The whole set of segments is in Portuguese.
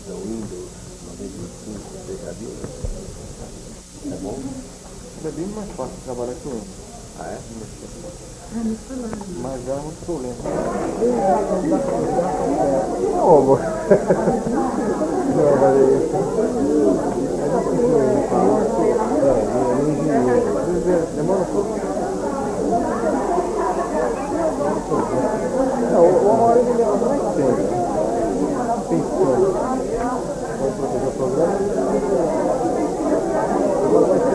da Windows 95, você já viu? É bom? É bem mais fácil trabalhar com ele. Ah, é? Mas já é muito problema. Não, amor. Não, mas é isso. Demora um pouco. Não, uma hora ele leva mais tempo. Pensando. Vamos proteger o programa. Agora vai ser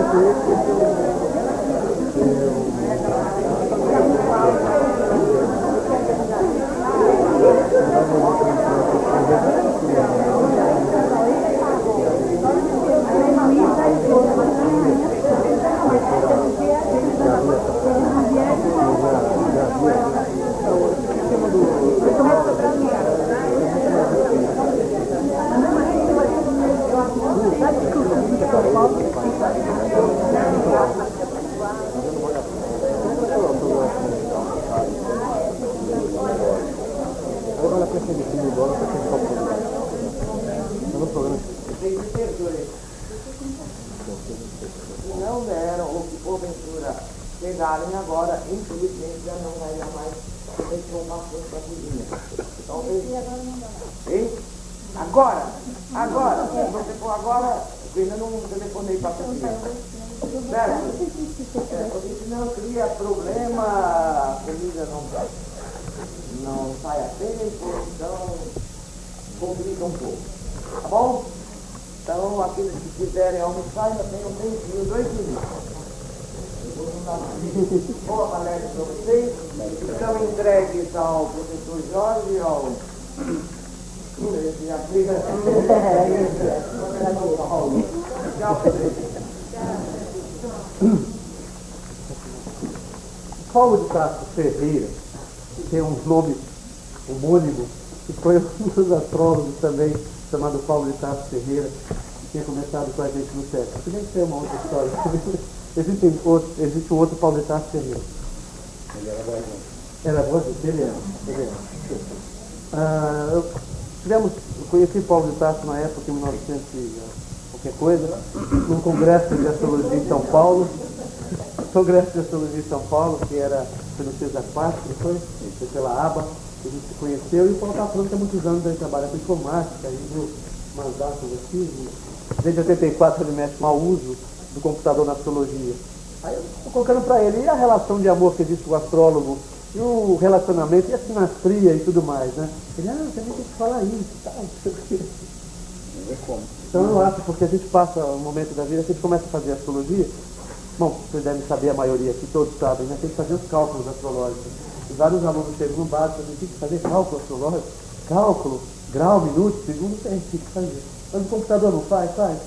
não deram, ou que porventura pegarem agora, infelizmente já não vai dar mais informação para a cozinha. Talvez. Hein? Agora! Agora! Se você for agora, eu ainda não telefonei para a cozinha. Certo? Porque senão cria problema, a comida não sai a tempo, então complica um pouco. Tá bom? Então, aqueles que quiserem almoçar, ainda tem um tempinho, 2 minutos. Boa palestra para vocês. Estão entregues ao professor Jorge e ao... Paulo de Castro Ferreira tem um nome homônimo, que foi um dos astrólogos também, chamado Paulo de Castro Ferreira, que tinha começado com a gente no século. Podia ter uma outra história. Existe um outro Paulo de Castro Ferreira. Ele era bom. Era bom? Ele era. Eu conheci Paulo de Castro na época, em 1900 qualquer coisa, num congresso de astrologia em São Paulo. Congresso de Astrologia em São Paulo, que foi no César Paz, que foi pela ABA, que a gente se conheceu, e o Paulo está falando que há muitos anos ele trabalha com informática, e viu umas datas aqui, desde 84 ele mexe mau uso do computador na astrologia. Aí eu estou colocando para ele, e a relação de amor que existe com o astrólogo, e o relacionamento, e a sinastria e tudo mais, né? Ele, você nem tem que falar isso, tal, não sei o quê. Então eu acho, porque a gente passa um momento da vida, que a gente começa a fazer astrologia. Bom, vocês devem saber, a maioria aqui, todos sabem, né? Tem que fazer os cálculos astrológicos. E vários alunos chegam no básico, tem que fazer cálculo astrológico, cálculo, grau, minuto, segundo, tem que fazer. Mas o computador não faz? Faz.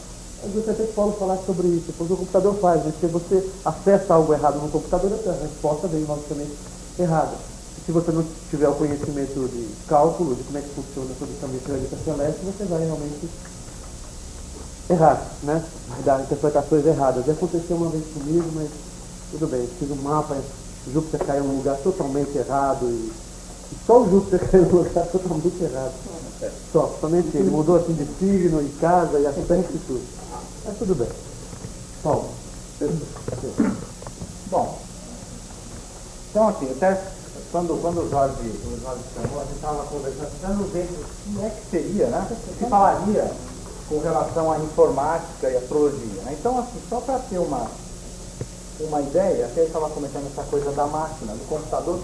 Eu gostaria que Paulo falasse sobre isso, porque o computador faz, né? Se você acessa algo errado no computador, a resposta vem logicamente errada. Se você não tiver o conhecimento de cálculo, de como é que funciona toda essa mecânica celeste, você vai realmente errar, né? Vai dar interpretações erradas. Já aconteceu uma vez comigo, mas tudo bem. Fiz um mapa, Júpiter caiu num lugar totalmente errado e só o Júpiter caiu num lugar totalmente errado. Somente ele mudou assim de signo e casa e aspecto e tudo. Mas tudo bem. Paulo. Bom, então assim, até quando o Jorge chamou, a gente estava conversando, tentando ver o que é que seria, né? O que falaria com relação à informática e astrologia, né? Então, assim, só para ter uma ideia, até eu estava comentando essa coisa da máquina, do computador.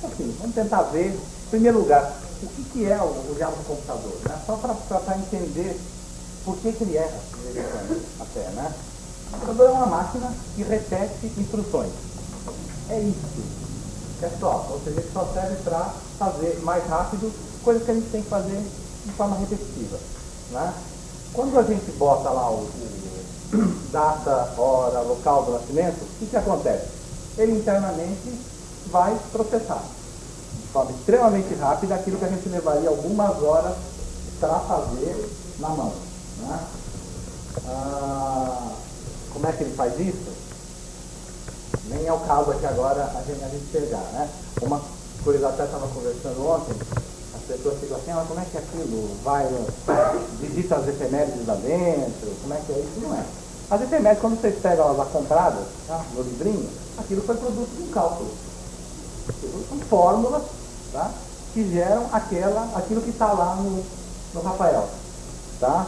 Assim, vamos tentar ver, em primeiro lugar, o que é o diabo do computador, né? Só para entender por que ele erra, de vez em quando, até, né? O computador é uma máquina que repete instruções. É isso. É só, ou seja, ele só serve para fazer mais rápido coisas que a gente tem que fazer de forma repetitiva, né? Quando a gente bota lá o data, hora, local do nascimento, o que acontece? Ele internamente vai processar de forma extremamente rápida aquilo que a gente levaria algumas horas para fazer na mão, né? Como é que ele faz isso? Nem é o caso aqui agora a gente pegar, né? Uma coisa, até estava conversando ontem, pessoas ficam assim, como é que é aquilo vai, visita as efemérides lá dentro, como é que é isso? Não é. As efemérides, quando vocês pegam elas lá compradas, tá, no livrinho, aquilo foi produto de um cálculo. Aquilo são fórmulas, tá, que geram aquilo que está lá no Rafael. Tá?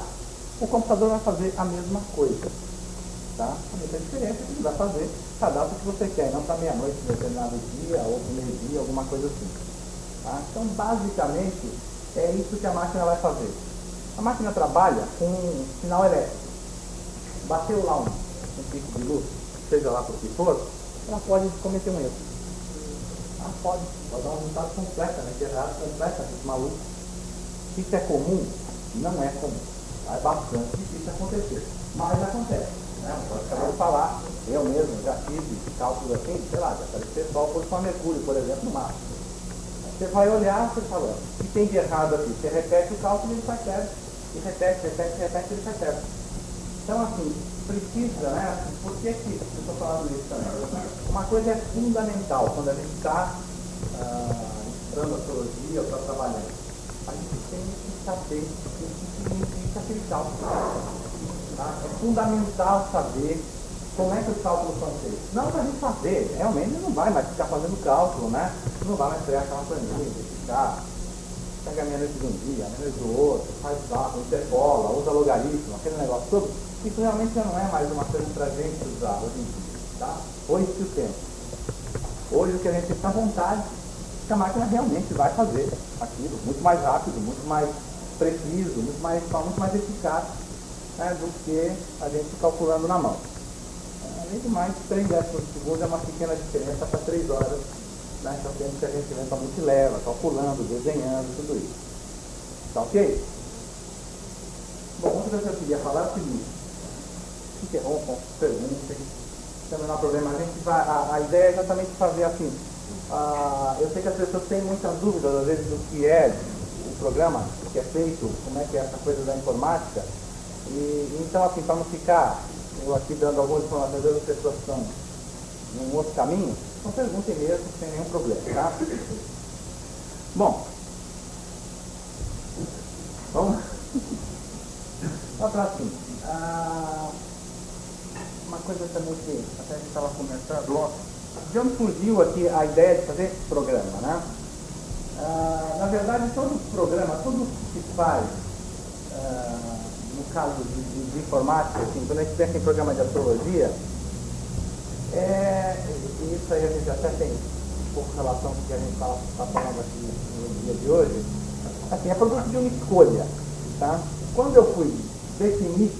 O computador vai fazer a mesma coisa. Tá? A única diferença é que ele vai fazer a data que você quer, não para meia-noite, em determinado dia, ou para meio-dia, alguma coisa assim. Tá? Então, basicamente, é isso que a máquina vai fazer. A máquina trabalha com um sinal elétrico. Bateu lá um pico de luz, seja lá por que for, ela pode cometer um erro. Ela pode dar um resultado completamente errado, completamente maluco. Isso é comum? Não é comum. É bastante difícil acontecer. Mas acontece. Né? Pode acabar de falar, eu mesmo já fiz cálculos assim, sei lá, já apareceu só por só mercúrio, por exemplo, no mar. Você vai olhar, você fala, o que tem de errado aqui? Você repete o cálculo e ele sai certo. E repete, ele sai certo. Então, assim, precisa, né? Por que eu estou falando isso também? Uma coisa é fundamental quando a gente está estudando astrologia ou está trabalhando. A gente tem que saber o que significa aquele cálculo. Tá? É fundamental saber como é que os cálculos são feitos. Não para a gente fazer, realmente não vai mais ficar fazendo cálculo, né? Não vai mais criar aquela planilha, ficar, pega menos de um dia, menos do outro, faz cálculo, interpola, usa logaritmo, aquele negócio todo. Isso realmente já não é mais uma coisa para a gente usar hoje em dia. Tá? Hoje que o tempo. Hoje o que a gente tem à vontade, que a máquina realmente vai fazer aquilo muito mais rápido, muito mais preciso, muito mais eficaz, né, do que a gente calculando na mão. Além do mais, 3 décimos de segundo é uma pequena diferença para 3 horas, né, que é o tempo que a gente eventualmente leva, calculando, desenhando, tudo isso. Tá ok? Bom, outra coisa que eu queria falar é o seguinte: interrompam, perguntem, também não há problema. A ideia é exatamente fazer assim. Eu sei que as pessoas têm muitas dúvidas, às vezes, do que é o programa, o que é feito, como é que é essa coisa da informática. E então, assim, para não ficar eu aqui dando algumas informações, as pessoas estão num outro caminho, então perguntem mesmo, sem nenhum problema, tá? Bom, vamos para assim. Uma coisa também que até a gente estava conversando ontem, de onde surgiu aqui a ideia de fazer programa, né? Na verdade, todo programa, tudo que se faz, no caso de informática, assim, quando a gente pensa em programa de astrologia, e isso aí a gente até tem um pouco de relação com o que a gente está falando aqui no dia de hoje, assim, é produto de uma escolha, tá? Quando eu fui definir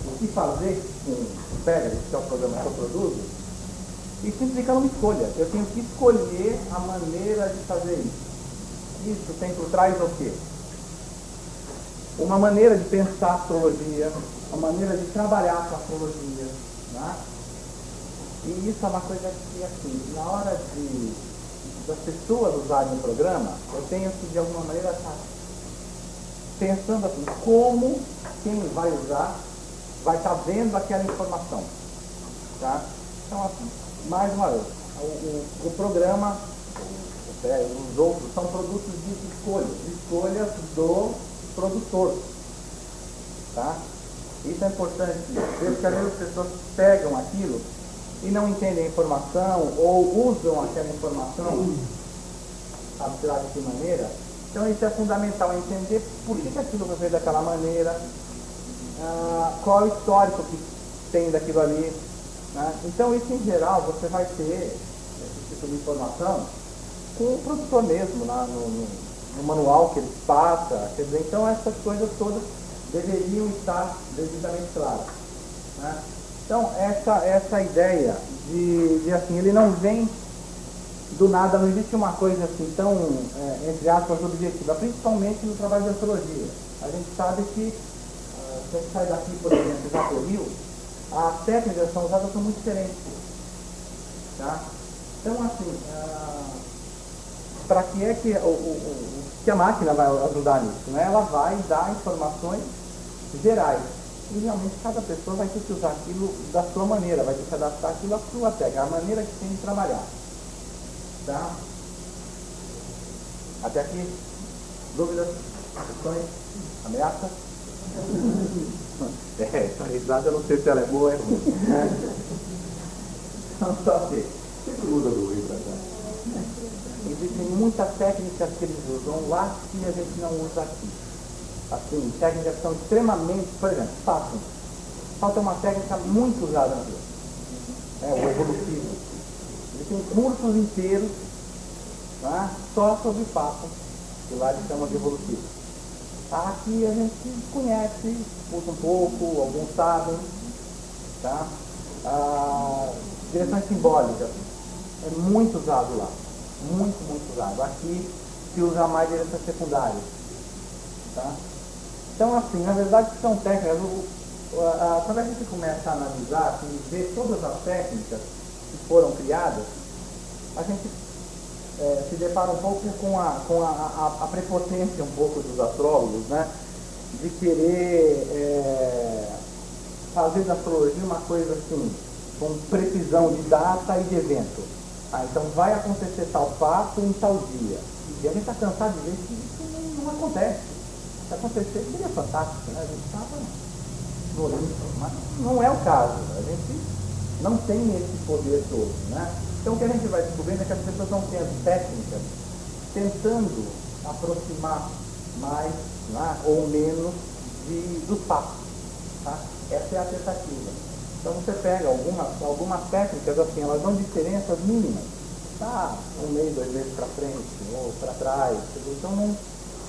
o que fazer com o Pegasus, que é o programa que eu produzo, isso implica uma escolha. Eu tenho que escolher a maneira de fazer isso. Isso tem por trás o quê? Uma maneira de pensar a astrologia, uma maneira de trabalhar com a astrologia. Né? E isso é uma coisa que, assim, na hora das pessoas usarem o programa, eu tenho que, de alguma maneira, estar pensando assim, como quem vai usar vai estar vendo aquela informação. Tá? Então, assim, mais uma vez, o programa, os outros são produtos de escolhas do produtor. Tá? Isso é importante, porque às vezes as pessoas pegam aquilo e não entendem a informação, ou usam aquela informação, sabe, de que maneira. Então isso é fundamental, entender por que aquilo foi feito daquela maneira, qual é o histórico que tem daquilo ali. Né? Então isso em geral você vai ter esse tipo de informação com o produtor mesmo, lá no manual que ele passa, quer dizer, então essas coisas todas deveriam estar devidamente claras. Né? Então essa ideia de assim, ele não vem do nada, não existe uma coisa assim tão, entre aspas, objetiva, principalmente no trabalho de astrologia. A gente sabe que, se a gente sai daqui, por exemplo, já para o Rio, as técnicas que são usadas são muito diferentes. Tá? Então, assim, para que é que a máquina vai ajudar nisso? Né? Ela vai dar informações gerais. E realmente cada pessoa vai ter que usar aquilo da sua maneira, vai ter que adaptar aquilo à sua técnica, a maneira que tem de trabalhar. Tá? Até aqui, Dúvidas? Questões? Ameaças? Essa risada eu não sei se ela é boa ou é ruim. Então, só que Muda do Rio pra cá. existem muitas técnicas que eles usam lá que a gente não usa aqui. Assim, técnicas que são extremamente, por exemplo, passo. Passo é uma técnica muito usada na vida. É o evolutivo. Existem cursos inteiros, tá, só sobre passo, que lá eles chamam de evolutivo. Aqui a gente conhece, usa um pouco, alguns sabem, tá? Direções simbólicas é muito usado lá, muito usado. Aqui se usa mais direções secundárias, tá? Então, assim, na verdade são técnicas. Quando a gente começa a analisar, assim, ver todas as técnicas que foram criadas, a gente se depara um pouco com a prepotência um pouco dos astrólogos, né? De querer fazer da astrologia uma coisa assim, com precisão de data e de evento. Então vai acontecer tal fato em tal dia. E a gente está cansado de ver que isso não acontece. Se acontecer, seria fantástico, né? A gente estava no Olimpo, mas não é o caso. A gente não tem esse poder todo, né? Então o que a gente vai descobrindo é que as pessoas vão tendo técnicas tentando aproximar mais, né, ou menos dos fatos. Tá? Essa é a tentativa. Então você pega algumas técnicas, assim, elas dão diferenças mínimas. Tá, 1 mês, 2 meses para frente, ou para trás. Então não.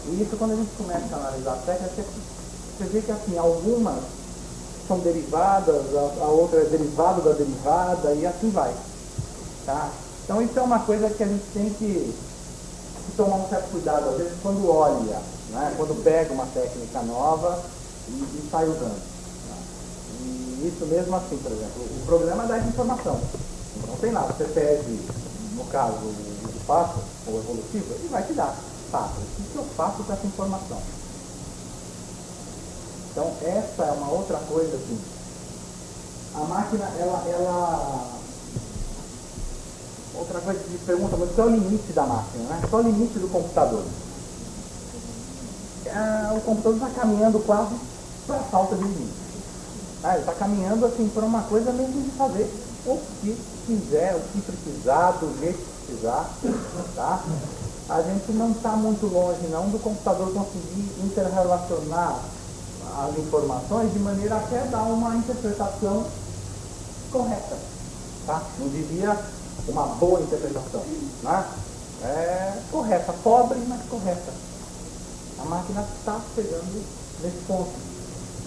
E isso, quando a gente começa a analisar a técnica, você vê que assim, algumas são derivadas, a outra é derivada da derivada, e assim vai. Tá? Então isso é uma coisa que a gente tem que tomar um certo cuidado, às vezes quando olha, né? Quando pega uma técnica nova e sai usando. Tá? E isso mesmo assim, por exemplo, o programa dá essa informação. Não tem nada, você pede, no caso, o passo, ou evolutivo, ele vai te dar. Tá, o que eu faço com essa informação? Então essa é uma outra coisa assim. A máquina, outra coisa que se pergunta muito, qual é o limite da máquina, né? Qual é o limite do computador? O computador está caminhando quase para a falta de limite. Ele está caminhando assim para uma coisa mesmo de fazer o que quiser, o que precisar, do jeito que precisar, tá? A gente não está muito longe não do computador conseguir interrelacionar as informações de maneira até dar uma interpretação correta, tá? Não diria uma boa interpretação, né? Correta, pobre, mas correta. A máquina está chegando nesse ponto,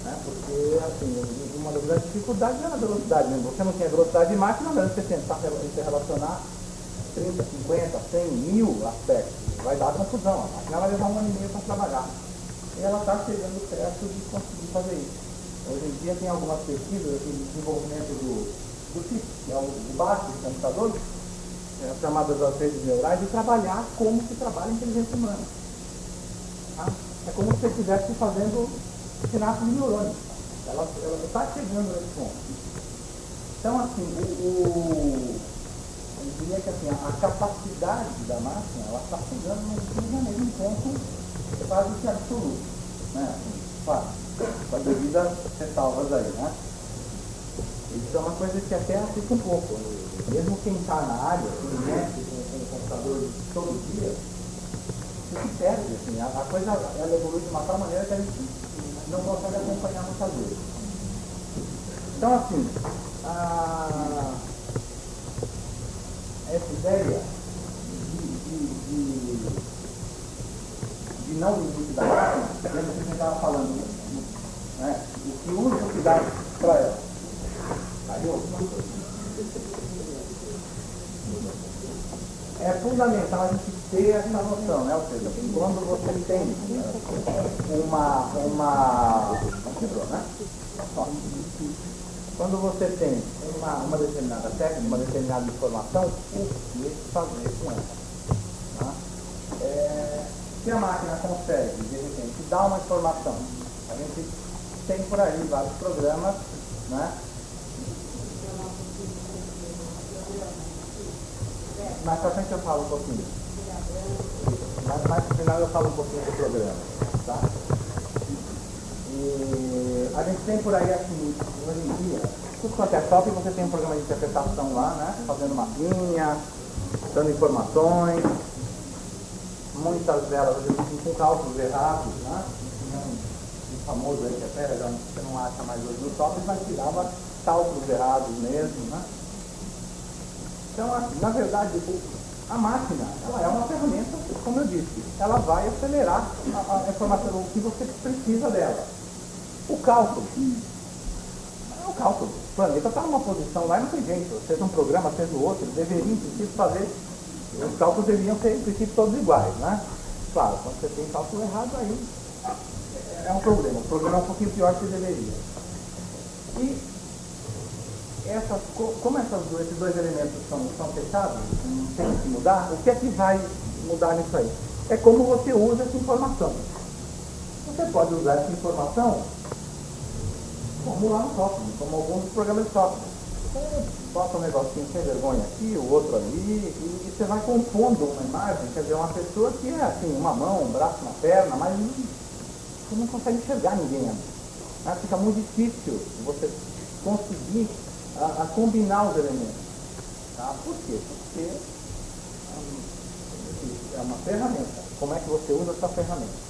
né? Porque, assim, uma das grandes dificuldades é a velocidade mesmo. Você não tinha velocidade de máquina, mas você tentar interrelacionar 30, 50, 100, 1000 aspectos, vai dar confusão. A máquina vai levar 1 ano e meio para trabalhar. E ela está chegando perto de conseguir fazer isso. Hoje em dia tem algumas pesquisas de desenvolvimento do chip, que é o básico do computador, chamadas as redes neurais, de trabalhar como se trabalha a inteligência humana. Tá? É como se você estivesse fazendo sinapse de neurônio. Ela está chegando nesse ponto. Então, assim, eu diria que assim, a capacidade da máquina, ela está chegando no mesmo ponto quase que absoluto, né? Assim, claro, com a devida ressalvas aí, né? Isso é uma coisa que até assusta um pouco. Mesmo quem está na área, quem mexe com o computador todo dia, você se perde, assim, a coisa ela evolui de uma tal maneira que a gente não consegue acompanhar muitas vezes. Então, assim, essa ideia de não limite da máquina, lembra que a gente estava falando, né? O que usa o que dá para ela. É fundamental a gente ter essa noção, né? Ou seja, quando você tem quebrou, né? Ó, quando você tem uma determinada técnica, uma determinada informação, o que fazer com ela? Tá? Se a máquina consegue, de repente, dar uma informação, a gente tem por aí vários programas, né? Mais pra frente eu falo um pouquinho. mais no final eu falo um pouquinho do programa, tá? E a gente tem por aí, assim, hoje em dia, tudo quanto é software, você tem um programa de interpretação lá, né? Fazendo mapinha, dando informações, muitas delas, às vezes, com cálculos errados, né? Um famoso aí que até já você não acha mais hoje no software, mas tirava cálculos errados mesmo, né? Então, assim, na verdade, a máquina, ela é uma ferramenta, como eu disse, ela vai acelerar a informação, o que você precisa dela. O cálculo. É o cálculo. O planeta está numa posição lá e não tem jeito. Seja um programa, seja o outro, ele deveria, em princípio, fazer. Os cálculos deveriam ser, em princípio, todos iguais, né? Claro, quando você tem cálculo errado, aí é um problema. O programa é um pouquinho pior que deveria. E como esses dois elementos são fechados, não tem que mudar, o que é que vai mudar nisso aí? É como você usa essa informação. Você pode usar essa informação como lá no software, como alguns dos programas de software. Você bota um negocinho sem vergonha aqui, o outro ali, e você vai compondo uma imagem, quer dizer, uma pessoa que é assim, uma mão, um braço, uma perna, mas você não consegue enxergar ninguém ali. Né? Fica muito difícil você conseguir a combinar os elementos. Tá? Por quê? Porque é uma ferramenta. Como é que você usa essa ferramenta?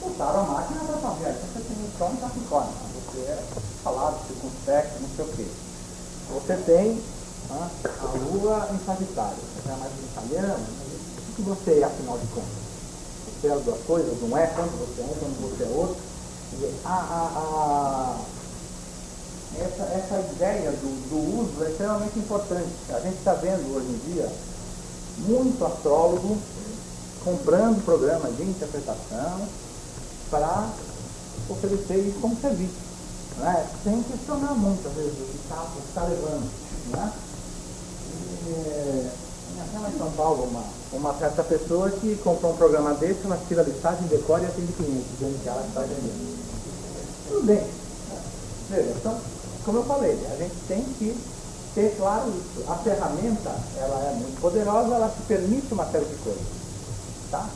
Usaram a máquina para fazer. Aí você tem um som capricórnio. Você é falado, circunspecto, não sei o quê. Você tem a lua em Sagitário. Você é mais italiano, mas o que você é, afinal de contas? Você é as duas coisas, não é? Quando você é um, quando você é outro. Essa ideia do uso é extremamente importante. A gente está vendo hoje em dia muito astrólogo comprando programas de interpretação para oferecer isso como serviço, né? Sem questionar muito, às vezes, o que está levando, né? Em São Paulo, uma certa pessoa que comprou um programa desse, ela tira a listagem, decora e atende clientes, dizendo que ela está vendendo. Tudo bem. Veja, então, como eu falei, a gente tem que ter claro isso. A ferramenta, ela é muito poderosa, ela te permite uma série de coisas, tá?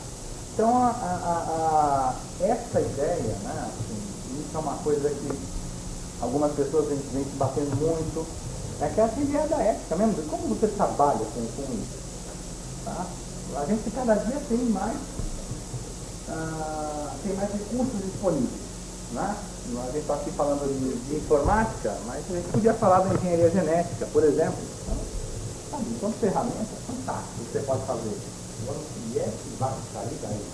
Então, essa ideia, né, assim, isso é uma coisa que algumas pessoas vêm se batendo muito, é que essa ideia da ética mesmo, de como você trabalha com isso, tá? A gente cada dia tem mais recursos disponíveis, né? A gente está aqui falando de informática, mas a gente podia falar da engenharia genética, por exemplo. Então, sabe, são ferramentas fantásticas que você pode fazer. Agora, o que é que vai sair daí?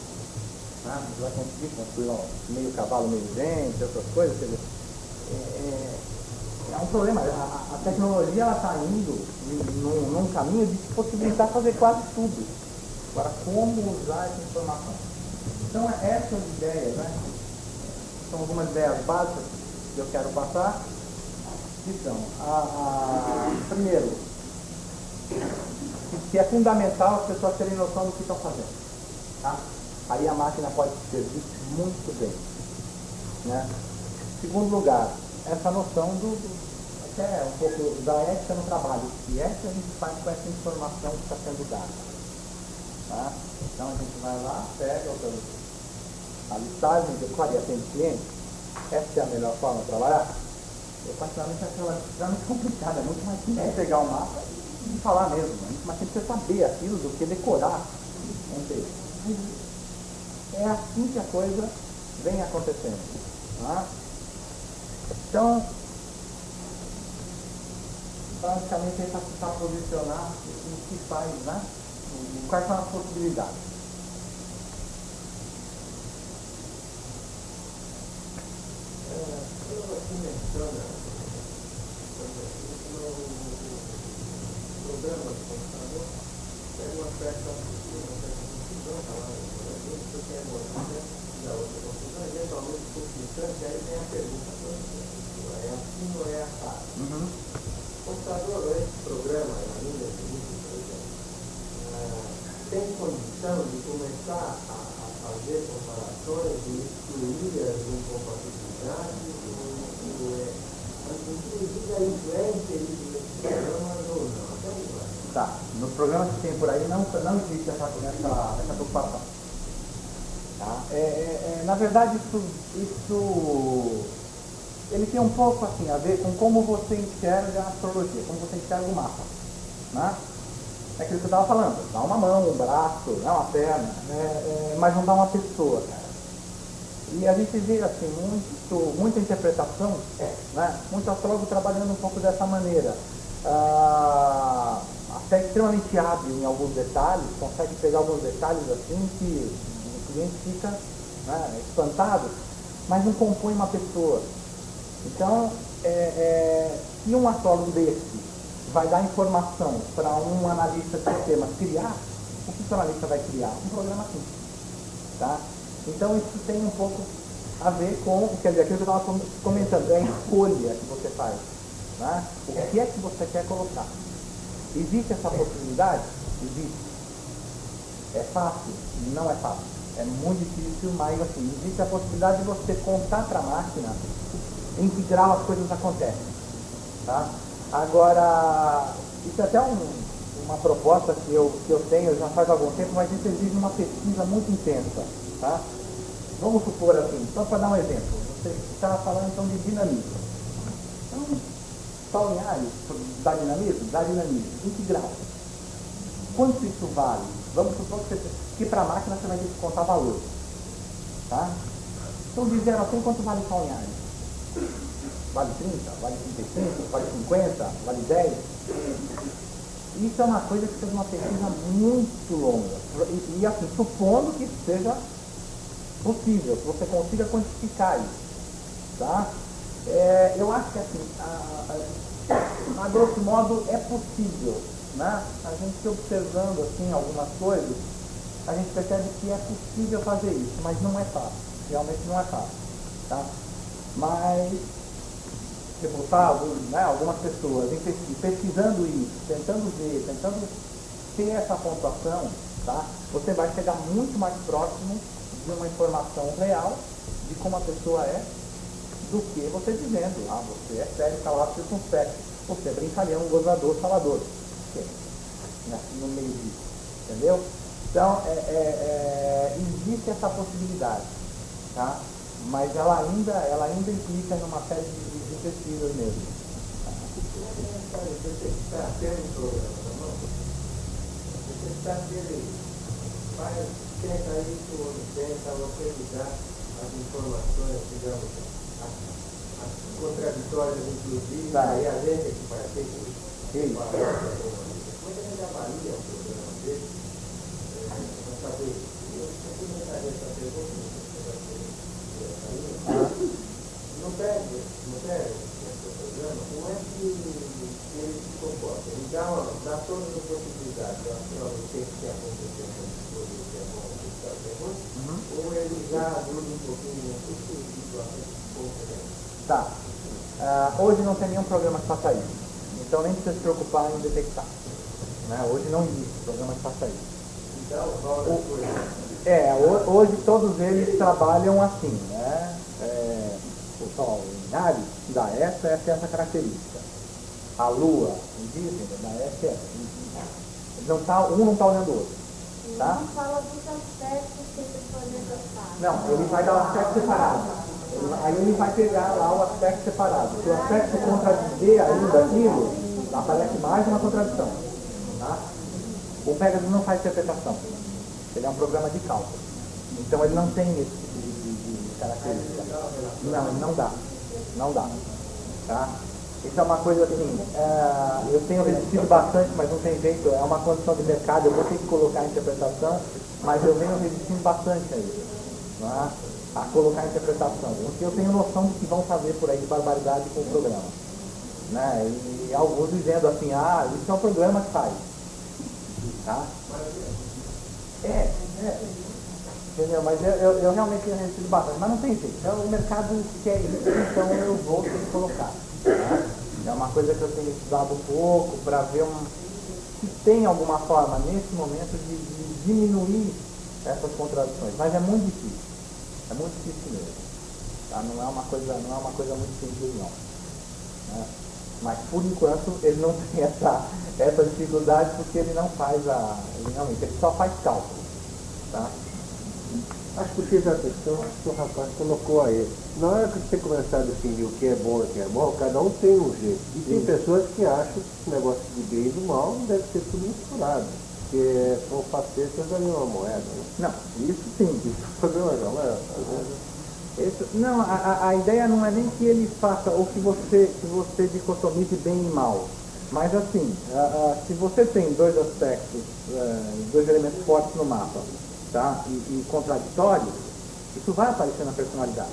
Você vai conseguir construir meio cavalo, meio gente, outras coisas. Quer dizer, é um problema. A tecnologia está indo num caminho de possibilitar fazer quase tudo. Agora, como usar essa informação? Então, essas ideias, né? São algumas ideias básicas que eu quero passar. Então, primeiro, que é fundamental as pessoas terem noção do que estão fazendo. Tá? Aí a máquina pode servir muito bem. Né? Segundo lugar, essa noção até um pouco da ética no trabalho. O que é que a gente faz com essa informação que está sendo dada? Tá? Então a gente vai lá, pega a listagem, decora e atende cliente. Essa é a melhor forma de trabalhar? Eu particularmente acho ela extremamente complicada, é muito mais simples pegar o mapa e falar mesmo, é muito mais simples você saber aquilo do que decorar. É assim que a coisa vem acontecendo. Tá? Então, basicamente é para posicionar o que faz, né? Quais são as possibilidades. Você menciona no programa do computador, tem uma certa confusão, porque é bonita da outra confusão, eventualmente por distância, aí tem a pergunta, é assim ou é assado? O computador, esse programa, ainda tem condição de começar a fazer comparações e excluir as incompatibilidades, inclusive a influência desses programas ou não. Tá, nos programas que tem por aí não existe essa preocupação. Na verdade, isso ele tem um pouco assim a ver com como você enxerga a astrologia, como você enxerga o mapa, né? É aquilo que eu estava falando, dá uma mão, um braço, né, uma perna, mas não dá uma pessoa, cara. E a gente vê assim, muita interpretação, né? Muito astrólogo trabalhando um pouco dessa maneira. Até extremamente hábil em alguns detalhes, consegue pegar alguns detalhes assim que o cliente fica, né, espantado, mas não compõe uma pessoa. Então, se um astrólogo desse vai dar informação para um analista de sistemas criar, o que o analista vai criar? Um programa assim. Tá? Então, isso tem um pouco a ver com, quer dizer, aquilo que eu estava comentando, é a escolha que você faz. Né? O que é que você quer colocar? Existe essa possibilidade? Existe. É fácil? Não é fácil. É muito difícil, mas assim, existe a possibilidade de você contar para a máquina em que grau as coisas acontecem. Tá? Agora, isso é até uma proposta que eu tenho já faz algum tempo, mas isso exige uma pesquisa muito intensa. Tá? Vamos supor assim, só para dar um exemplo, você estava falando então de dinamismo. Então, Sol em Áries, dá dinamismo? Dá dinamismo. Em que grau? Quanto isso vale? Vamos supor que para a máquina você vai ter que contar valor. Tá? Então de 0 a 100, quanto vale Sol em Áries? Vale 30? Vale 35? Vale 50? Vale 10? Isso é uma coisa que precisa de uma pesquisa muito longa. E assim, supondo que seja possível, que você consiga quantificar isso. Tá? Eu acho que assim, a grosso modo é possível. Né? A gente observando assim, algumas coisas, a gente percebe que é possível fazer isso, mas não é fácil. Realmente não é fácil. Tá? Mas né, algumas pessoas pesquisando isso, tentando ver, tentando ter essa pontuação, tá? Você vai chegar muito mais próximo de uma informação real de como a pessoa é, do que você dizendo, você é sério, calado, circunspecto, você é brincalhão, gozador, falador. No meio disso, entendeu? Então, existe essa possibilidade, tá? Mas ela ainda implica numa série de pesquisas mesmo. Você está tendo um programa na mão, você está tendo, tenta isso, tenta localizar as informações, digamos, as contraditórias, inclusive, aí a gente que parece que muita gente avalia o programa dele, para saber, eu comentaria essa pergunta, no prédio esse programa, como é que ele se comporta? Ele dá todas as possibilidades, o que está acontecendo, que é bom, o que é ruim, ou ele já ajuda um pouquinho em situações que Tá. Hoje não tem nenhum programa que faça isso, então nem precisa se preocupar em detectar. Né? Hoje não existe programa que faça isso. Então, hoje todos eles trabalham assim, né? O Sol em Áries dá essa característica. A Lua em Virgem dá essa. Um não está olhando o outro. Tá? Não fala dos aspectos que ele pode gostar. Não, ele vai dar o aspecto separado. Aí ele vai pegar lá o aspecto separado. Se o aspecto contradizer ainda aquilo, aparece mais uma contradição. Tá? O Pegasus não faz interpretação. Ele é um programa de cálculo. Então ele não tem esse tipo de característica. Não, ele não dá. Não dá. Tá? Isso é uma coisa assim, eu tenho resistido bastante, mas não tem jeito, é uma condição de mercado, eu vou ter que colocar a interpretação, mas eu venho resistindo bastante a isso. Né? A colocar a interpretação. Porque eu tenho noção do que vão fazer por aí de barbaridade com o programa. Né? E alguns dizendo assim, isso é um programa que faz. Tá? Entendeu? Mas eu realmente tenho resistido bastante, mas não tem jeito. O mercado quer isso, então eu vou ter que colocar. Tá? É uma coisa que eu tenho estudado um pouco para ver se tem alguma forma nesse momento de diminuir essas contradições. Mas é muito difícil. É muito difícil mesmo. Tá? Não é uma coisa muito simples não. Né? Mas por enquanto ele não tem essa dificuldade porque ele não faz ele só faz cálculo. Tá? Acho que o X da questão que o rapaz colocou aí. Na hora que você começar a definir o que é bom e o que é mal, cada um tem um jeito. E tem pessoas que acham que o negócio de bem e do mal não deve ser tudo misturado. Porque são facetas da mesma moeda. Né? Não, isso sim. Isso foi problema não, né? Não, a ideia não é nem que ele faça ou que você dicotomize bem e mal. Mas assim, se você tem dois aspectos, dois elementos fortes no mapa, tá? E contraditórios, isso vai aparecer na personalidade.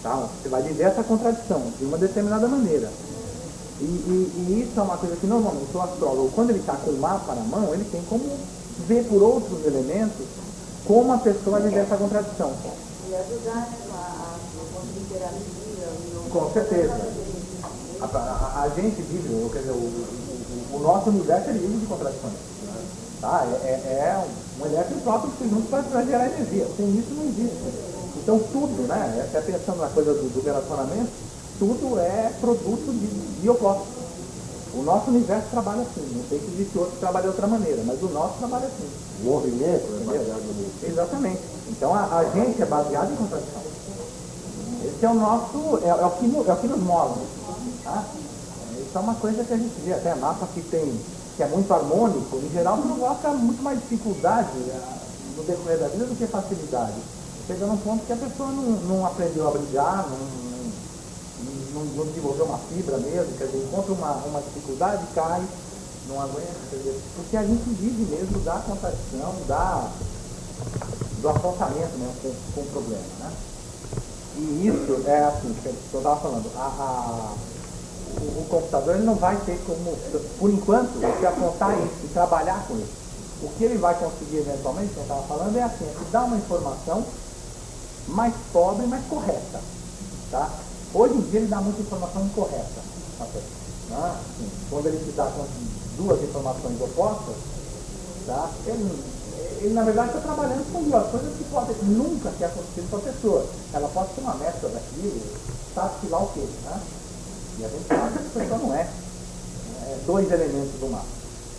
Tá? Você vai viver essa contradição de uma determinada maneira. E isso é uma coisa que normalmente o astrólogo, quando ele está com o mapa na mão, ele tem como ver por outros elementos como a pessoa vive essa contradição. E ajudar, né, a conseguir terapia. Com certeza. A gente vive, quer dizer, o nosso universo é livre de contradições. Tá? É um elétron próprio que junto para gerar energia. Sem isso não existe. Então tudo, né? Até pensando na coisa do relacionamento, tudo é produto de opostos. O nosso universo trabalha assim. Não sei se existe outro que trabalha de outra maneira, mas o nosso trabalha assim. O movimento é baseado nisso. Exatamente. Então a gente é baseado em contradição. Esse é o nosso, é o que nos move. Tá? Isso é uma coisa que a gente vê, até mapa que é muito harmônico, em geral provoca muito mais dificuldade no decorrer da vida do que facilidade. Chega num ponto que a pessoa não aprendeu a brigar, não desenvolveu uma fibra mesmo, quer dizer, encontra uma dificuldade, cai, não aguenta, quer dizer, porque a gente vive mesmo da contradição, do afrontamento mesmo com o problema, né? E isso é assim, que eu estava falando, o computador ele não vai ter como, por enquanto, se afrontar isso e trabalhar com isso. O que ele vai conseguir eventualmente, que eu estava falando, é assim, é te dar uma informação mais pobre, mas correta. Tá? Hoje em dia ele dá muita informação incorreta. Tá? Assim, quando ele te dá duas informações opostas, tá? Ele na verdade está trabalhando com duas coisas que podem nunca ter acontecido com a pessoa. Ela pode ser uma mestra daquilo, sabe-se lá o quê, né? E a gente sabe que a pessoa não é dois elementos do mapa.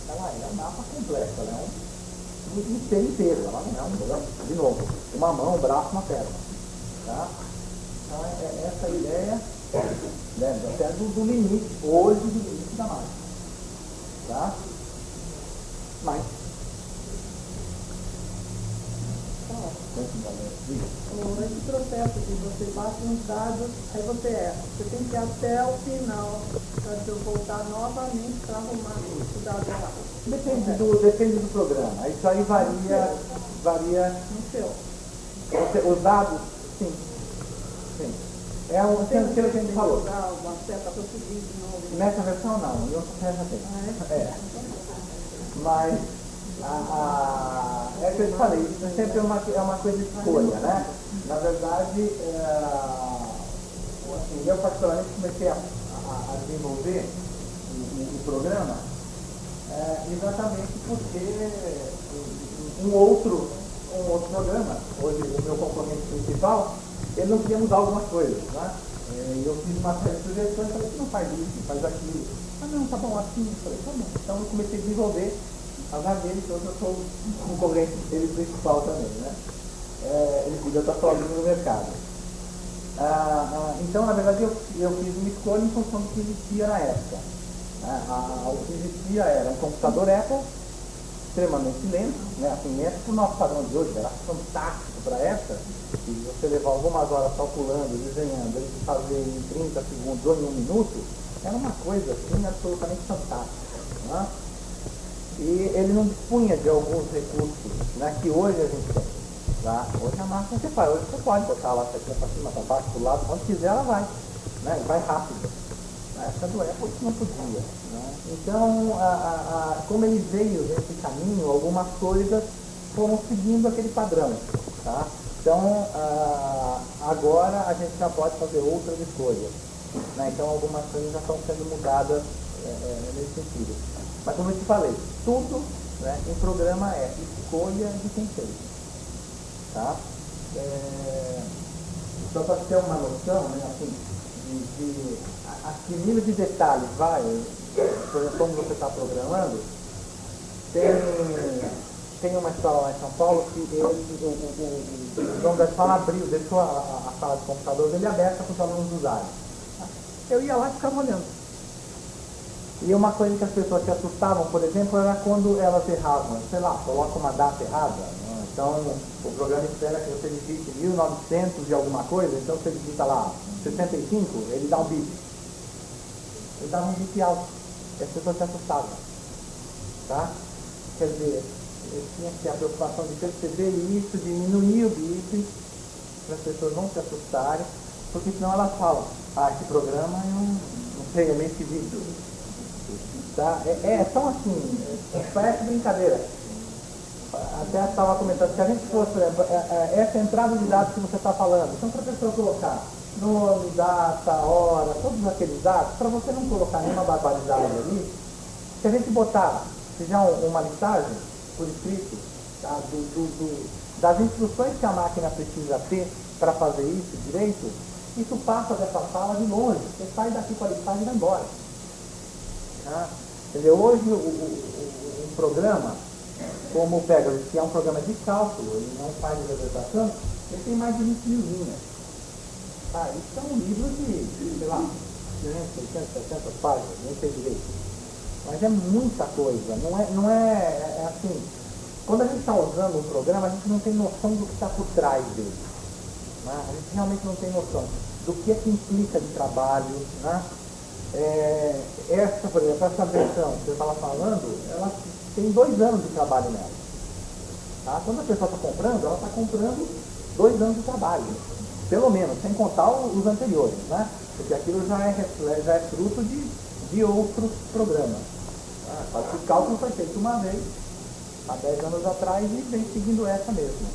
Ela é um mapa completo, ela é um ser inteiro, ela não é um, de novo, uma mão, um braço, uma perna. Tá? Então é essa ideia, né, até do limite, hoje do limite da mágica. Tá? Mas esse processo de você bate uns dados, aí você tem que ir até o final para eu voltar novamente para arrumar os dados lá. Depende do programa. Isso aí varia No seu. os dados, sim. É aquilo que a gente falou. Uma seta para subir de novo. Nessa versão não, em outra versão tem. Mas é que eu te falei, isso sempre é uma coisa de escolha, né? Na verdade, assim, eu particularmente comecei a desenvolver o programa exatamente porque um outro programa, hoje o meu concorrente principal, ele não queria mudar algumas coisas, né? Eu fiz uma série de sugestões, falei, você não faz isso, faz aquilo. Ah não, tá bom, assim, eu falei, tá bom. Então eu comecei a desenvolver azar dele, que hoje eu sou o concorrente dele principal também, né? Ele podia estar sozinho no mercado. Então, na verdade, eu fiz uma escolha em função do que existia na época. O que existia era um computador Apple, extremamente lento, né? Assim, lento para o nosso padrão de hoje, era fantástico para a época, e você levar algumas horas calculando, desenhando, ele fazer em 30 segundos ou em 1 minuto, era uma coisa assim absolutamente fantástica. Né? E ele não dispunha de alguns recursos, né, que hoje a gente tem. Tá? Hoje a máquina você faz, hoje você pode botar lá, você para cima, para baixo, para o lado, quando quiser ela vai. Né? Vai rápido. Na época do Apple isso não podia. Né? Então, como ele veio nesse caminho, algumas coisas foram seguindo aquele padrão. Tá? Então, agora a gente já pode fazer outras escolhas. Né? Então, algumas coisas já estão sendo mudadas nesse sentido. Mas como eu te falei, tudo, né, em programa é escolha de quem fez. Tá? Só para ter uma noção, né, assim, a que nível de detalhes vai, por exemplo, como você está programando, tem uma escola lá em São Paulo que o dono da escola abriu, deixou a sala de computador dele aberta para os alunos usarem. Eu ia lá e ficava olhando. E uma coisa que as pessoas se assustavam, por exemplo, era quando elas erravam. Sei lá, coloca uma data errada. Né? Então, o programa espera que você digite 1900 e alguma coisa, então você digita lá 65, ele dá um bip. Ele dava um bip alto. E as pessoas se assustavam. Tá? Quer dizer, eu tinha que ter a preocupação de perceber isso, diminuir o bip, para as pessoas não se assustarem, porque senão elas falam, esse programa eu não sei, é meio esquisito. Tá? São assim, parece brincadeira. Até estava comentando, se a gente fosse, essa entrada de dados que você está falando, então para a pessoa colocar nome, data, hora, todos aqueles dados, para você não colocar nenhuma barbaridade ali, se a gente botar, fizer uma listagem por escrito, tá, das instruções que a máquina precisa ter para fazer isso direito, isso passa dessa sala de longe, você sai daqui com a listagem e vai embora. Tá? Quer dizer, hoje um programa, como o Pegasus, que é um programa de cálculo, ele não faz interpretação, ele tem mais de 20 mil linhas. Tá? Isso é um livro de, sei lá, 500, 600, 700 páginas, nem sei direito. Mas é muita coisa, não é assim. Quando a gente está usando um programa, a gente não tem noção do que está por trás dele. Né? A gente realmente não tem noção do que implica de trabalho. Né? Por exemplo, essa versão que eu estava falando, ela tem 2 anos de trabalho nela. Tá? Quando a pessoa está comprando, ela está comprando 2 anos de trabalho. Pelo menos, sem contar os anteriores. Né? Porque aquilo já é fruto de outros programas. O cálculo foi feito uma vez, há 10 anos atrás, e vem seguindo essa mesma.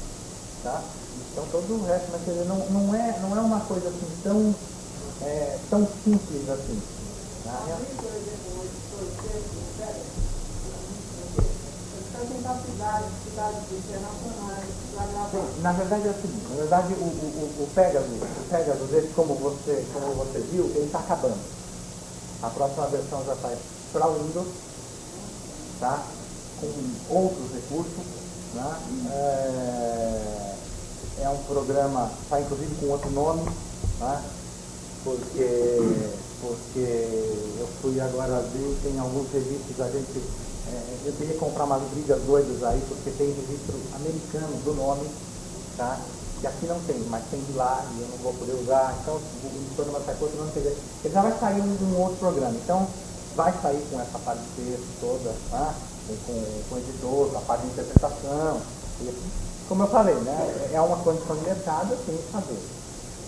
Tá? Então todo o resto, mas quer dizer, não é uma coisa assim tão simples assim. Tá? Sim, na verdade é o seguinte, na verdade o Pegasus, ele, como você viu, ele está acabando. A próxima versão já está para o Windows, tá? Com outros recursos. Né? É um programa, está inclusive com outro nome, tá? Porque eu fui agora ver, tem alguns registros, eu queria comprar umas brigas doidas aí, porque tem registro americano do nome, tá? Que aqui não tem, mas tem de lá e eu não vou poder usar, então o programa sai com outro nome, ele já vai sair um outro programa, então vai sair com essa parte de texto toda, tá? com o editor, a parte de interpretação, e, como eu falei, né? É uma condição de mercado, eu tenho que fazer.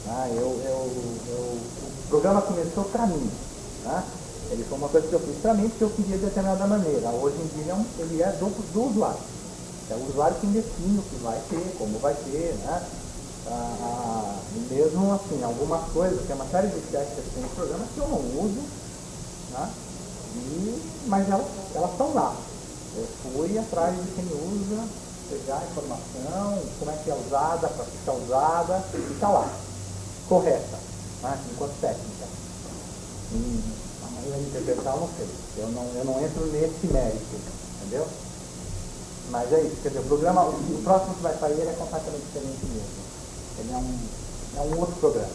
Tá? O programa começou para mim, tá? Ele foi uma coisa que eu fiz para mim porque eu queria de determinada maneira. Hoje em dia ele é do usuário. É o usuário que define o que vai ter, como vai ter, né? Mesmo assim, algumas coisas, tem uma série de testes que tem no programa que eu não uso, né? Mas elas estão lá. Eu fui atrás de quem usa, pegar a informação, como é que é usada, para ficar usada, e está lá. Correta, né? Enquanto técnica. A maneira de interpretar eu não sei. Eu não entro nesse mérito, entendeu? Mas é isso, quer dizer, o próximo que vai sair é completamente diferente mesmo. Ele é um outro programa.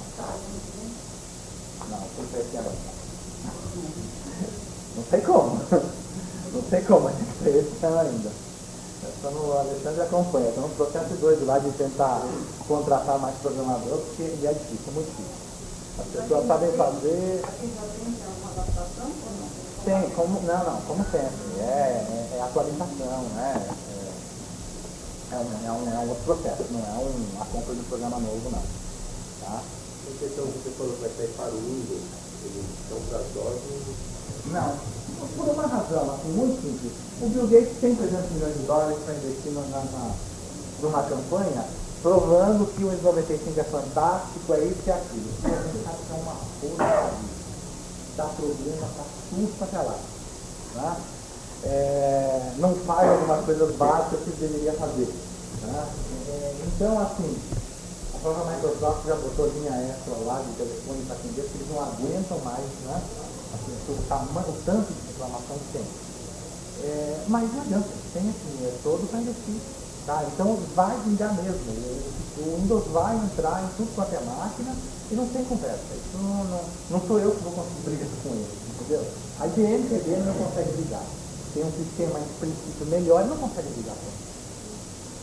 Não, não sei se é não sei como. Não sei como, mas esse está ainda. O Alexandre acompanha. Então, um processo doido lá de tentar contratar mais programador, porque ele é difícil, é muito difícil. As pessoas sabem fazer. Tem, como sempre. É atualização, né? É um outro processo, não é a compra de um programa novo, não. Tá? A questão que você falou vai sair para o Windows, eles são para DOS. Não, por uma razão assim, muito simples. O Bill Gates tem 300 milhões de dólares para investir numa campanha provando que o Windows 95 é fantástico, é isso e aquilo. A gente sabe que é uma porra, dá problema para tudo para lá. Tá? Não faz algumas coisas básicas que deveria fazer. Tá? Então, assim, a própria Microsoft já botou linha extra lá de telefone para atender, porque eles não aguentam mais, né? O tanto de reclamação que tem. Mas não adianta, tem esse dinheiro todo para investir. Tá? Então vai vingar mesmo. O Windows vai entrar em tudo quanto é máquina e não tem conversa. Isso não sou eu que vou conseguir brigar com ele, entendeu? A IBM não consegue brigar. Tem um sistema em princípio melhor e não consegue brigar com ele.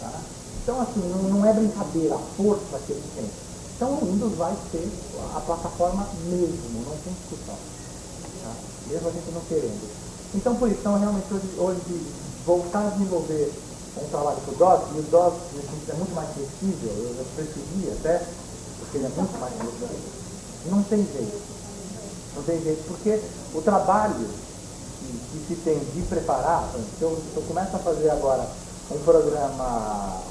Tá? Então assim, não é brincadeira a força que ele tem. Então o Windows vai ser a plataforma mesmo, não tem discussão. Tá? Mesmo a gente não querendo. Então por isso, então, realmente hoje voltar a desenvolver um trabalho com o DOS, e o DOS é muito mais flexível, eu preferia até, porque ele é muito mais flexível. Não tem jeito. Não tem jeito, porque o trabalho que se tem de preparar, se eu começo a fazer agora um programa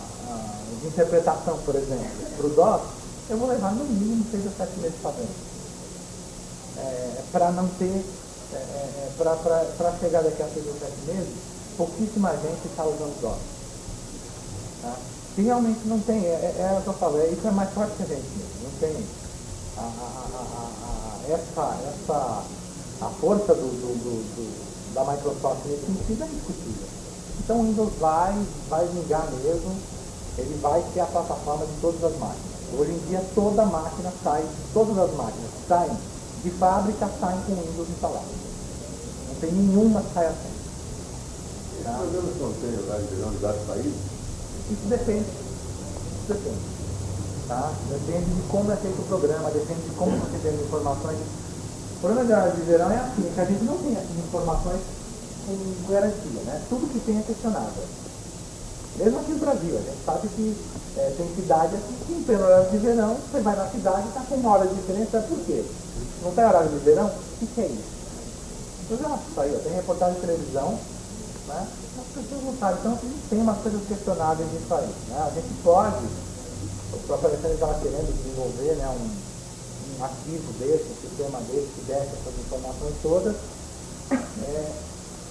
de interpretação, por exemplo, para o DOS, eu vou levar no mínimo 6 a 7 meses fazendo. Para não ter, para chegar daqui a 6 ou 7 meses, pouquíssima gente está usando DOS. Tá? Que realmente não tem, é o que eu falo, isso é mais forte que a gente mesmo, não tem a força da Microsoft nesse sentido é indiscutível. Então o Windows vai vingar mesmo, ele vai ser a plataforma de todas as máquinas. Hoje em dia toda máquina sai, todas as máquinas que saem de fábrica saem com o Windows instalado. Não tem nenhuma que saia assim. Tá? Os programas não têm unidade de saída? Isso depende. Tá? Depende de como é feito o programa, depende de como você tem as informações. O problema da área de verão é assim, que a gente não tem essas informações com garantia, né? Tudo que tem é questionável. Mesmo aqui no Brasil, a gente sabe que tem cidade assim, que pelo horário de verão, você vai na cidade e está com uma hora de diferença, por quê? Não tem horário de verão? O que é isso? Eu já saiu, tem reportagem de televisão, né? As pessoas não sabem, então tem umas coisas questionáveis nisso aí, né? A gente pode, o próprio Alexandre estava querendo desenvolver, né, um arquivo desse, um sistema desse, que desse essas informações todas,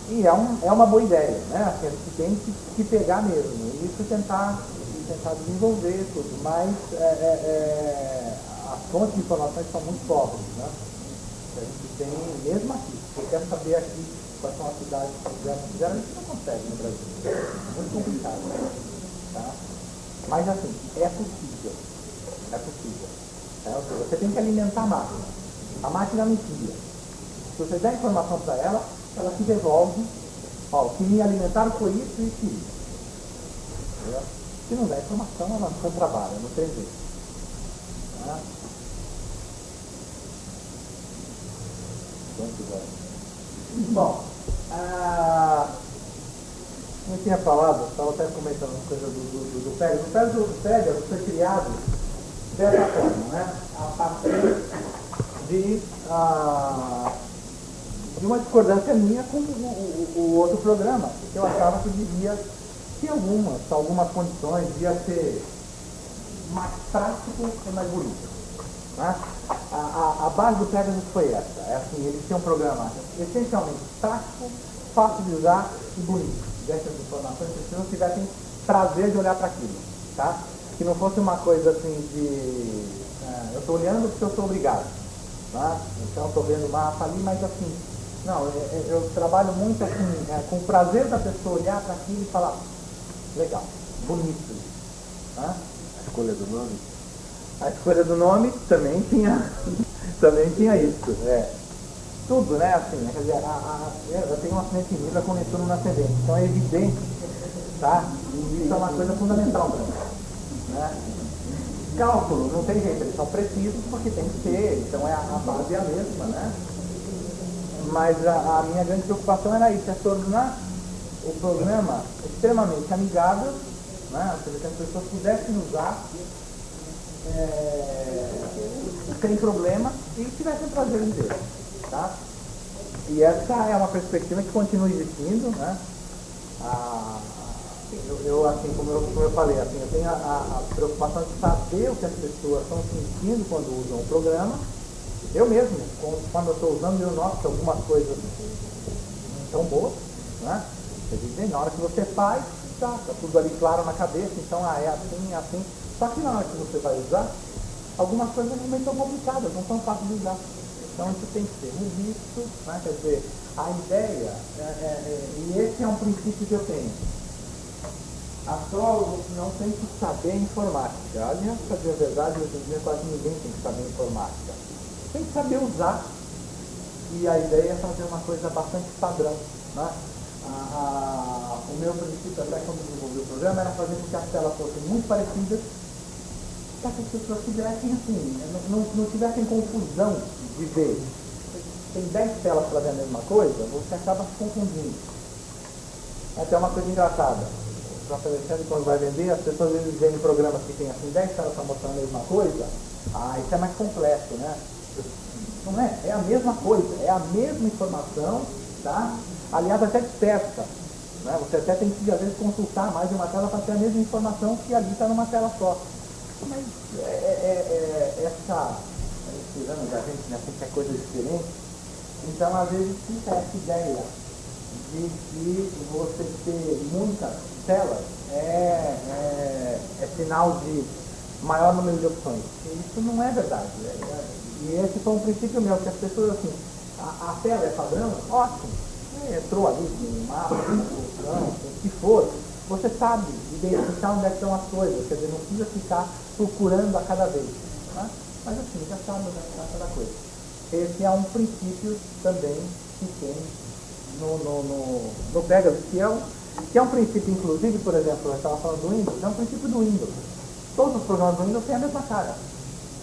e é uma boa ideia, né? Assim, a gente tem que pegar mesmo, e isso tentar desenvolver tudo, mas as fontes de informações são muito pobres, né? A gente tem, mesmo aqui, se você quer saber aqui quais são as cidades que fizeram, a gente não consegue no Brasil. É muito complicado. Tá? Mas assim, é possível. É possível. Você tem que alimentar a máquina. A máquina não cria. Se você der informação para ela te devolve. Ó, o que me alimentaram foi isso, isso e isso. Entendeu? Se não der informação, ela não trabalha, não tem jeito. Tá? Bom, como eu tinha falado, estava até comentando uma coisa do Pegasus. O Pegasus foi criado dessa forma, né? A partir de uma discordância minha com o outro programa, que eu achava que devia ter algumas condições, devia ser mais prático e mais bonito. Né? A base do Pegasus foi essa, assim, ele tem um programa essencialmente prático, fácil de usar e bonito. Dessas informações, se as pessoas tivessem prazer de olhar para aquilo, tá? Que não fosse uma coisa assim de eu estou olhando porque eu sou obrigado, tá? Então estou vendo o mapa ali, mas assim, não, eu trabalho muito assim, com o prazer da pessoa olhar para aquilo e falar, legal, bonito, tá? A escolha do nome? A escolha do nome também tinha isso. Tudo, né? Assim, quer dizer, eu tenho um acidente em Libra com Netuno no ascendente, então é evidente, tá? E isso é uma coisa fundamental para mim. Né? Cálculo, não tem jeito, eles são precisos porque tem que ser, então a base é a mesma, né? Mas a minha grande preocupação era isso, é tornar o programa extremamente amigável, né? Ou seja, que as pessoas pudessem usar sem problema e tivessem prazer em ver, tá? E essa é uma perspectiva que continua existindo, né? Eu assim, como eu falei, assim, eu tenho a preocupação de saber o que as pessoas estão sentindo quando usam o programa. Eu mesmo, quando eu estou usando, eu noto que algumas coisas não estão boas, né? Na hora que você faz, tá tudo ali claro na cabeça, então é assim, é assim. Só que na hora que você vai usar, algumas coisas realmente são complicadas, não são fáceis de usar. Então isso tem que ser revisto, né? Quer dizer, a ideia, e esse é um princípio que eu tenho. Astrólogo não tem que saber informática. Aliás, para dizer a verdade, hoje em dia quase ninguém tem que saber informática. Tem que saber usar. E a ideia é fazer uma coisa bastante padrão. Né? O meu princípio, até quando desenvolvi o programa, era fazer com que as telas fossem muito parecidas, para que as pessoas tivessem assim, não tivessem confusão de ver. Tem 10 telas para ver a mesma coisa, você acaba se confundindo. Até uma coisa engraçada. O próprio Alexandre, quando vai vender, as pessoas às vezes veem programas que tem assim 10 telas para mostrar a mesma coisa. Isso é mais complexo, né? Não é? É a mesma coisa, é a mesma informação, tá? Aliás, até dispersa. Né? Você até tem que, às vezes, consultar mais de uma tela para ter a mesma informação que ali está numa tela só. Mas esses anos da gente, né, sempre é coisa diferente. Então, às vezes, fica essa ideia de que você ter muitas telas é sinal de maior número de opções. E isso não é verdade. E esse foi um princípio meu, que as pessoas, assim, a tela é padrão, ótimo. Entrou ali com um mapa, o que for, você sabe identificar onde é que estão as coisas, quer dizer, não precisa ficar procurando a cada vez. Né? Mas assim, já sabe onde é que está cada coisa. Esse é um princípio também que tem no Pegasus, que é um princípio, inclusive, por exemplo, eu estava falando do Windows, é um princípio do Windows. Todos os programas do Windows têm a mesma cara.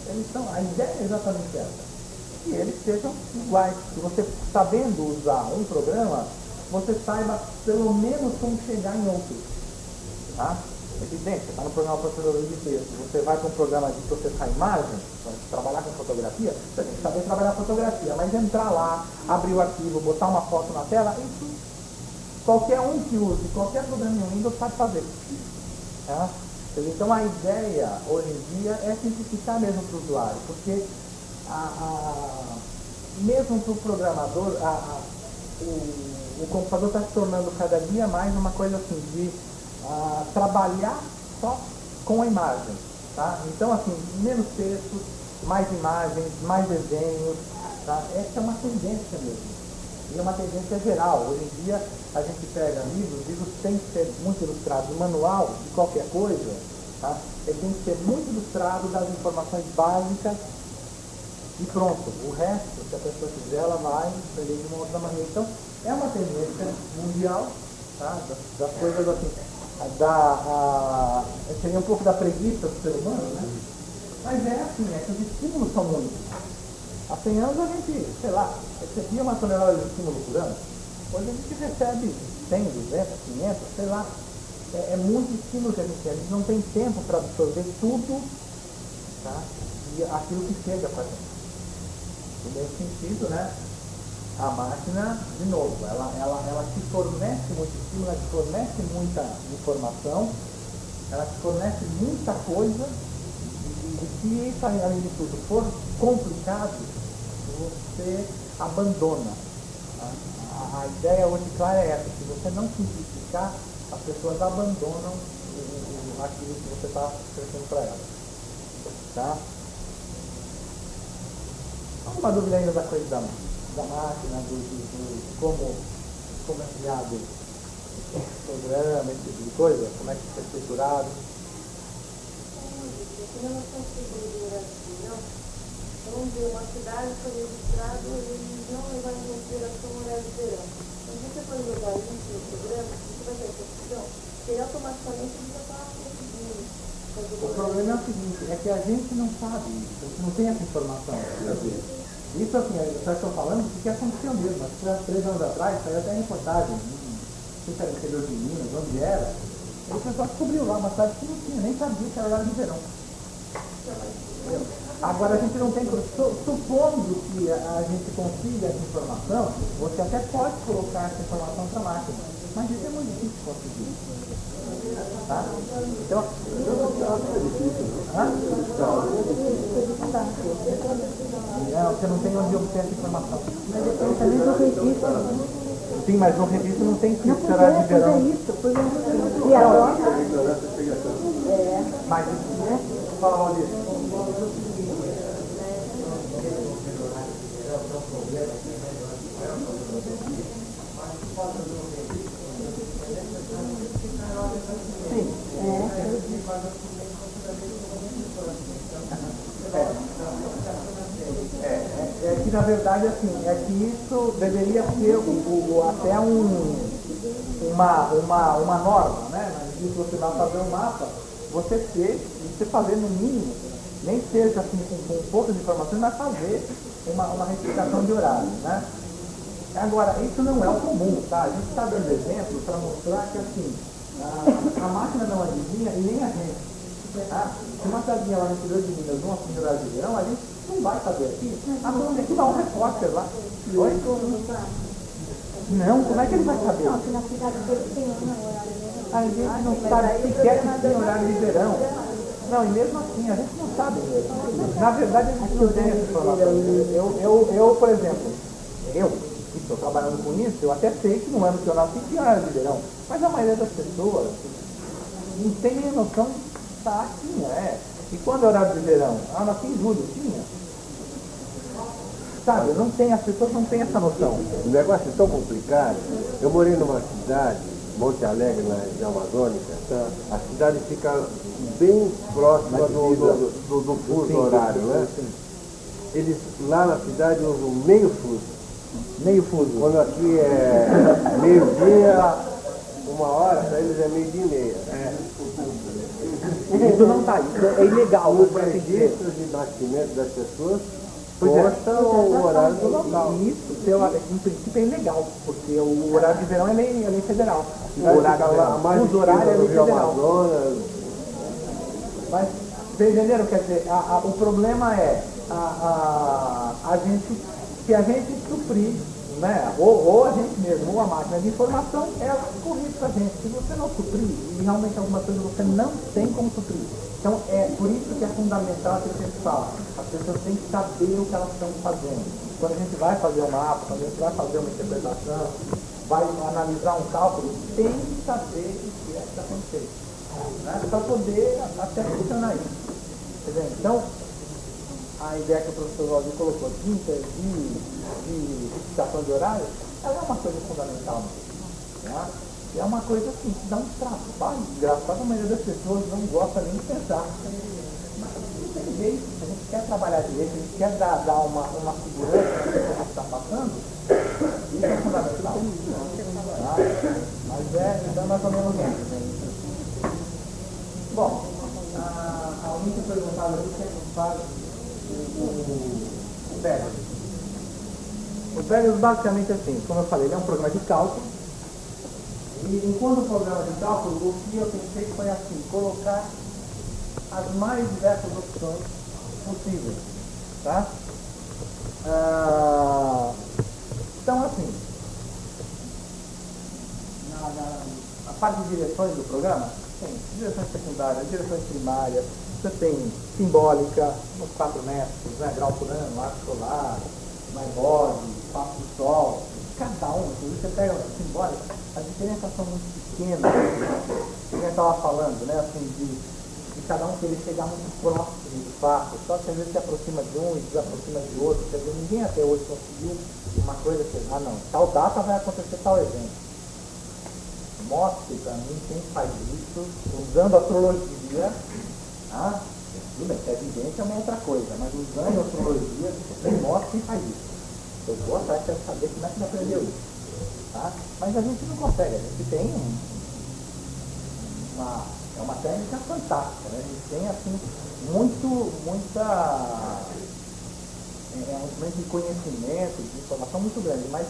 A ideia é exatamente essa. Que eles sejam iguais. Se você, sabendo usar um programa, você saiba pelo menos como chegar em outro. Tá? É evidente, você está no programa processador de texto, você vai para um programa de processar imagem, trabalhar com fotografia, você tem que saber trabalhar fotografia, mas entrar lá, abrir o arquivo, botar uma foto na tela, isso qualquer um que use, qualquer programa em Windows sabe fazer. Tá? Então a ideia hoje em dia é simplificar mesmo para o usuário, porque mesmo para o programador, o computador está se tornando cada dia mais uma coisa assim de trabalhar só com a imagem. Tá? Então, assim, menos textos, mais imagens, mais desenhos. Tá? Essa é uma tendência mesmo. E é uma tendência geral. Hoje em dia, a gente pega livros têm que ser muito ilustrados. O manual de qualquer coisa, tá? Ele tem que ser muito ilustrado das informações básicas e pronto. O resto, se a pessoa quiser, ela vai aprender de uma outra maneira. Então, é uma tendência mundial, tá? Das coisas assim. Seria um pouco da preguiça do ser humano, né? Mas é assim, é que os estímulos são muitos. Há 100 anos a gente, sei lá, recebia uma tonelada de estímulo por ano. Hoje a gente recebe 100, 200, 500, sei lá. É muito estímulo que a gente tem. A gente não tem tempo para absorver tudo, tá? E aquilo que chega para a gente. No mesmo sentido, né? A máquina, de novo, ela te fornece muito estímulo, ela te fornece muita informação, ela te fornece muita coisa, e se isso, além de tudo, for complicado, você abandona. A ideia hoje clara é essa: se você não simplificar, as pessoas abandonam aquilo que você está oferecendo para elas. Tá? Uma dúvida ainda da coisa da máquina, como é criado o programa, esse tipo de coisa, como é que é estruturado. Em relação à seguradora, vamos ver, uma cidade foi registrada e não levar em consideração o horário de verão. Então, você pode jogar isso no programa, você vai ter essa opção, que ele automaticamente já está conseguindo. O problema é o seguinte, é que a gente não sabe isso, a gente não tem essa informação. Isso, assim, eu estou falando porque aconteceu mesmo. Acho que há 3 anos atrás, saiu até a reportagem, não sei se era no interior de Minas, onde era, e o pessoal descobriu lá uma cidade que não tinha, nem sabia que era horário de verão. Agora a gente não tem, supondo que a gente consiga essa informação, você até pode colocar essa informação para a máquina, mas isso é muito difícil de conseguir. Tá? Então, não, você não tem onde obter essa informação. Mas depois também do registro. Sim, mas no registro não tem que será de verão. E agora? Mas, fala, Maurício. É que na verdade assim, é que isso deveria ser até uma norma, né? Mas se você vai fazer um mapa, você fazer no mínimo, nem seja assim com poucas informações, mas fazer uma retificação de horário, né? Agora, isso não é o comum, tá? A gente está dando exemplo para mostrar que assim, a máquina não adivinha e nem a gente. Tá? Se uma casinha lá no interior de Minas, numa horário de verão, a gente não vai saber aqui. Não tem que dar um repórter lá. Oi? Não, como é que ele vai saber? Não, se na cidade dele tem horário de verão. A gente não sabe sequer que tem horário de verão. Não, e mesmo assim, a gente não sabe mesmo. Na verdade, a gente não tem essa informação. Eu, por exemplo, que estou trabalhando com isso, eu até sei que no ano que eu nasci tinha horário de verão. Mas a maioria das pessoas não tem nem noção. Tinha, é. E quando é horário de verão? Ah, nasci em julho, tinha. Sabe, não tem, as pessoas não têm essa noção. O negócio é tão complicado. Eu morei numa cidade, Monte Alegre, na Amazônica. A cidade fica bem próxima do fuso horário, né? Eles lá na cidade usam meio fuso. Meio fuso. Quando aqui é meio-dia, 1h, para eles é meio-dia e meia. Isso não está, isso é ilegal. Os registros de nascimento das pessoas constam o horário do local. E isso, em princípio, é ilegal, porque o horário de verão é lei federal. O horário Os horários é lei federal. Amazonas. Mas, vocês entenderam? Quer dizer, o problema é se a gente suprir, né? Ou a gente mesmo, ou a máquina de informação, ela corrige para a gente. Se você não suprir, e realmente algumas coisas você não tem como suprir. Então, é por isso que é fundamental que a gente fala. As pessoas têm que saber o que elas estão fazendo. Quando a gente vai fazer um mapa, quando a gente vai fazer uma interpretação, vai analisar um cálculo, tem que saber o que é que está acontecendo. Né? Para poder até funcionar isso. Entendeu? Então, a ideia que o professor Valdir colocou de fixação de horário, ela é uma coisa fundamental. Né? É uma coisa assim, que dá um trabalho desgraçado, a maioria das pessoas não gosta nem de pensar. Mas não tem jeito, se a gente quer trabalhar direito, a gente quer dar uma segurança para que a gente está passando, isso é fundamental. Tá? Mas é mais ou menos isso. Bom, alguém tinha perguntado aqui o que é que faz o Pegasus. O Pegasus basicamente é assim, como eu falei, ele é um programa de cálculo. E enquanto o programa de cálculo, o que eu pensei foi assim, colocar as mais diversas opções possíveis. Tá? Então assim, na parte de direções do programa, tem direções secundárias, direções primárias, você tem simbólica, nos 4 métodos, né? Grau por ano, arco solar, MyBord, passo do sol, cada um, inclusive você pega a simbólica, as diferenças são muito pequenas, como eu estava falando, né? Assim, de cada um querer chegar muito próximo do fato, só que às vezes se aproxima de um e desaproxima de outro, quer dizer, ninguém até hoje conseguiu uma coisa que, não, tal data vai acontecer tal evento. Mostre para mim quem faz isso usando astrologia. Tá? Tudo bem, se é evidente é uma outra coisa, mas usando astrologia, você mostra quem faz isso. Eu vou atrás de saber como é que ele aprendeu isso. Tá? Mas a gente não consegue, a gente tem uma técnica fantástica, né? A gente tem assim, um momento de conhecimento, de informação muito grande, mas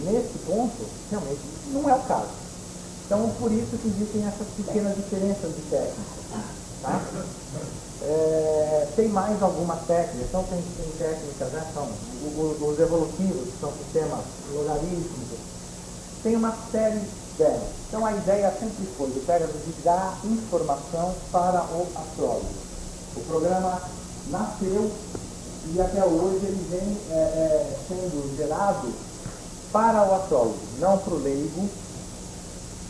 nesse ponto, realmente, não é o caso. Então, por isso que existem essas pequenas diferenças de técnica. Tá? Tem mais algumas técnicas, então tem técnicas, né? São os evolutivos, que são sistemas logarítmicos, tem uma série delas. Então a ideia sempre foi de dar informação para o astrólogo. O programa nasceu e até hoje ele vem sendo gerado para o astrólogo, não para o leigo,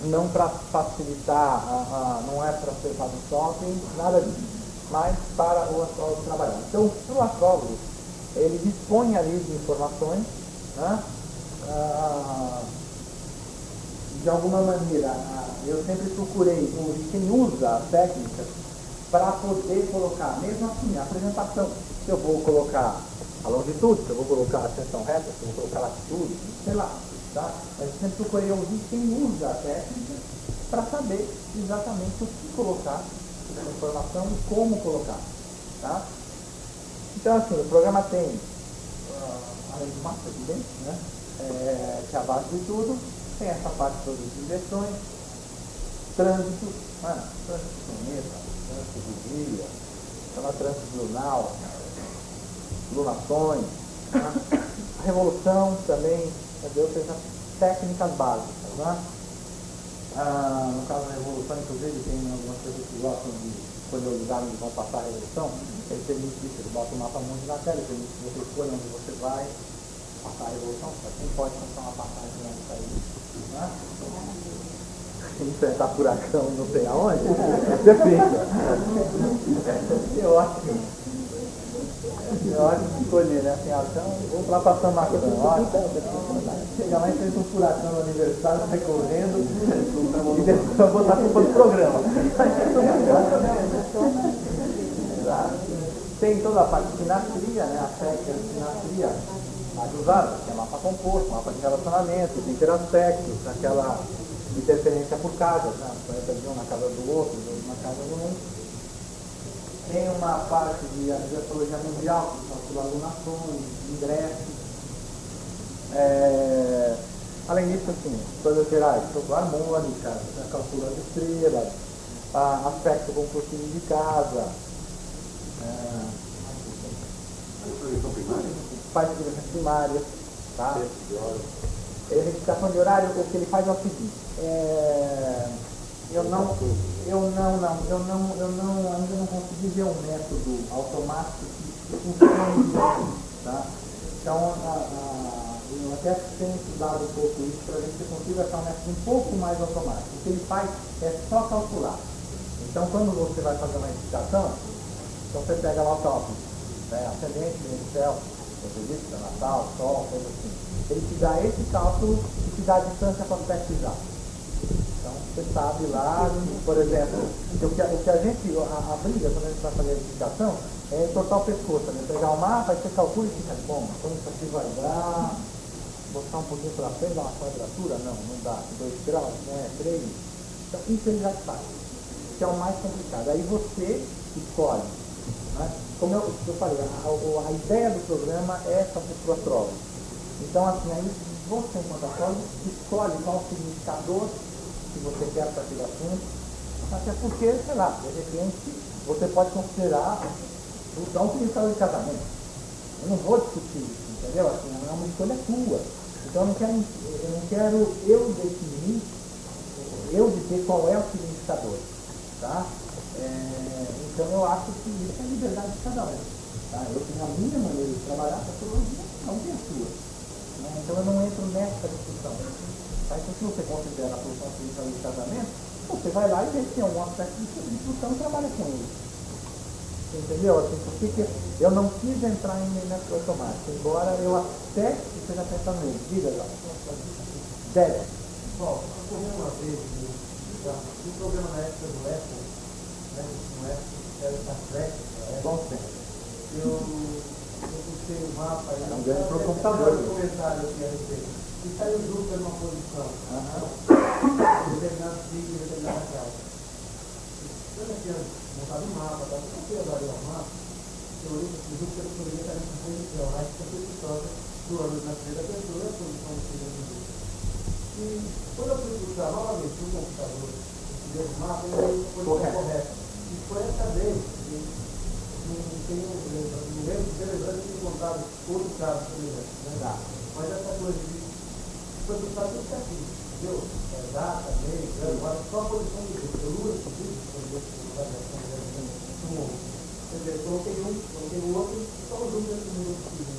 não para facilitar, não é para ser para o shopping, nada disso, mas para o astrólogo trabalhar. Então, para o astrólogo, ele dispõe ali de informações, né? De alguma maneira, eu sempre procurei quem usa as técnicas para poder colocar, mesmo assim, a apresentação, se eu vou colocar a longitude, se eu vou colocar a tensão reta, se eu vou colocar a latitude, sei lá, tá? Mas eu sempre procurei ouvir quem usa a técnica para saber exatamente o que colocar na informação e como colocar, tá? Então, assim, o programa tem, além do mapa, evidente, né? Que é a base de tudo, tem essa parte todas as direções, trânsito, trânsito de planeta, trânsito do dia, chama trânsito lunar, lunações, tá? A revolução também, ou seja, técnicas básicas, né? No caso da revolução, inclusive, tem algumas pessoas que gostam de, quando eles sabem que vão passar a revolução, eles permitem isso, eles botam o mapa mundo na tela, eles permitem que você escolha onde você vai passar a revolução, só quem pode comprar uma passagem onde sair, né? Enfrentar furacão não sei aonde, você fica. É ótimo. É ótimo escolher, né? Assim, então, vou lá passar uma coisa. Chega lá e fez um furacão no aniversário, sai correndo e depois vai botar a culpa do programa. Tem toda a parte de sinastria, né? A técnica de sinastria mais usada, que é mapa composto, mapa de relacionamento, de interaspectos, aquela interferência por casas, né? De um na casa do outro, do outro na casa do um. Tem uma parte de astrologia mundial, que são as alunações, ingressos. Além disso, assim, coisas gerais, calcular harmônicas, calcula as estrelas, aspecto compositivo de casa. Faz direções primárias, tá? Identificação de horário, o que ele faz é o seguinte, eu ainda não consegui ver um método automático que funcione bem, tá? Então, eu até tenho estudado um pouco isso para ver se eu consigo achar um método um pouco mais automático. O que ele faz é só calcular. Então, quando você vai fazer uma identificação, então você pega lá o tópico, né? Ascendente, no céu, Evolução, Natal, Sol, coisa assim. Ele te dá esse cálculo e te dá a distância para pesquisar. Então, você sabe lá, por exemplo, o que a gente, a briga, quando a gente vai fazer a identificação, é entortar o pescoço, né? Pegar o mapa, aí você calcula e fica, bom, então isso aqui vai dar, botar um pouquinho para frente, dar uma quadratura, não dá, 2 graus, né, 3. Então, isso ele já faz, que é o mais complicado. Aí você escolhe, né? Como eu falei, a ideia do programa é fazer sua prova. Então, assim, aí você, enquanto astrólogo, escolhe qual o significador que você quer para aquele assunto, até porque, sei lá, de repente, você pode considerar um significador de casamento. Eu não vou discutir isso, entendeu? Assim, é uma escolha tua. Então, eu não quero definir, eu dizer qual é o significador, tá? Então, eu acho que isso é a liberdade de cada um. Tá? Eu tenho a minha maneira de trabalhar, a astrologia não tem a sua. Né? Então, eu não entro nessa discussão. Tá? Então, se você considera a solução significativa de casamento, você vai lá e vê se tem algum aspecto de discussão e trabalha com ele. Entendeu? Assim, porque eu não quis entrar em método automático, embora eu até esteja pensando nisso. Diga, já. Deve. Bom, uma vez, o programa na época do Apple, né, no Apple, era o Star Trek, Bom tempo. eu puxei o mapa aí, um grande pro computador. um comentário aqui a respeito. E saiu junto numa posição, determinado dia e determinada casa. Eu já tinha montado o mapa, tá? Se você avaliar o mapa, eu olhei para o Júpiter poderia estar nessa posição, a posição do ano de nascimento da pessoa e a posição do segundo dia. E quando eu fui puxar novamente o computador, o mapa, ele veio com a posição correta. E foi essa vez, não lembro de lembrando que tinha contado outro caso, por exemplo, né? Mas essa coisa de foi puxar tudo certinho, entendeu? Data, mês, ano, agora só a posição do grupo. Eu não escrevi, por exemplo, quer dizer, coloquei um outro, só os números do número possível.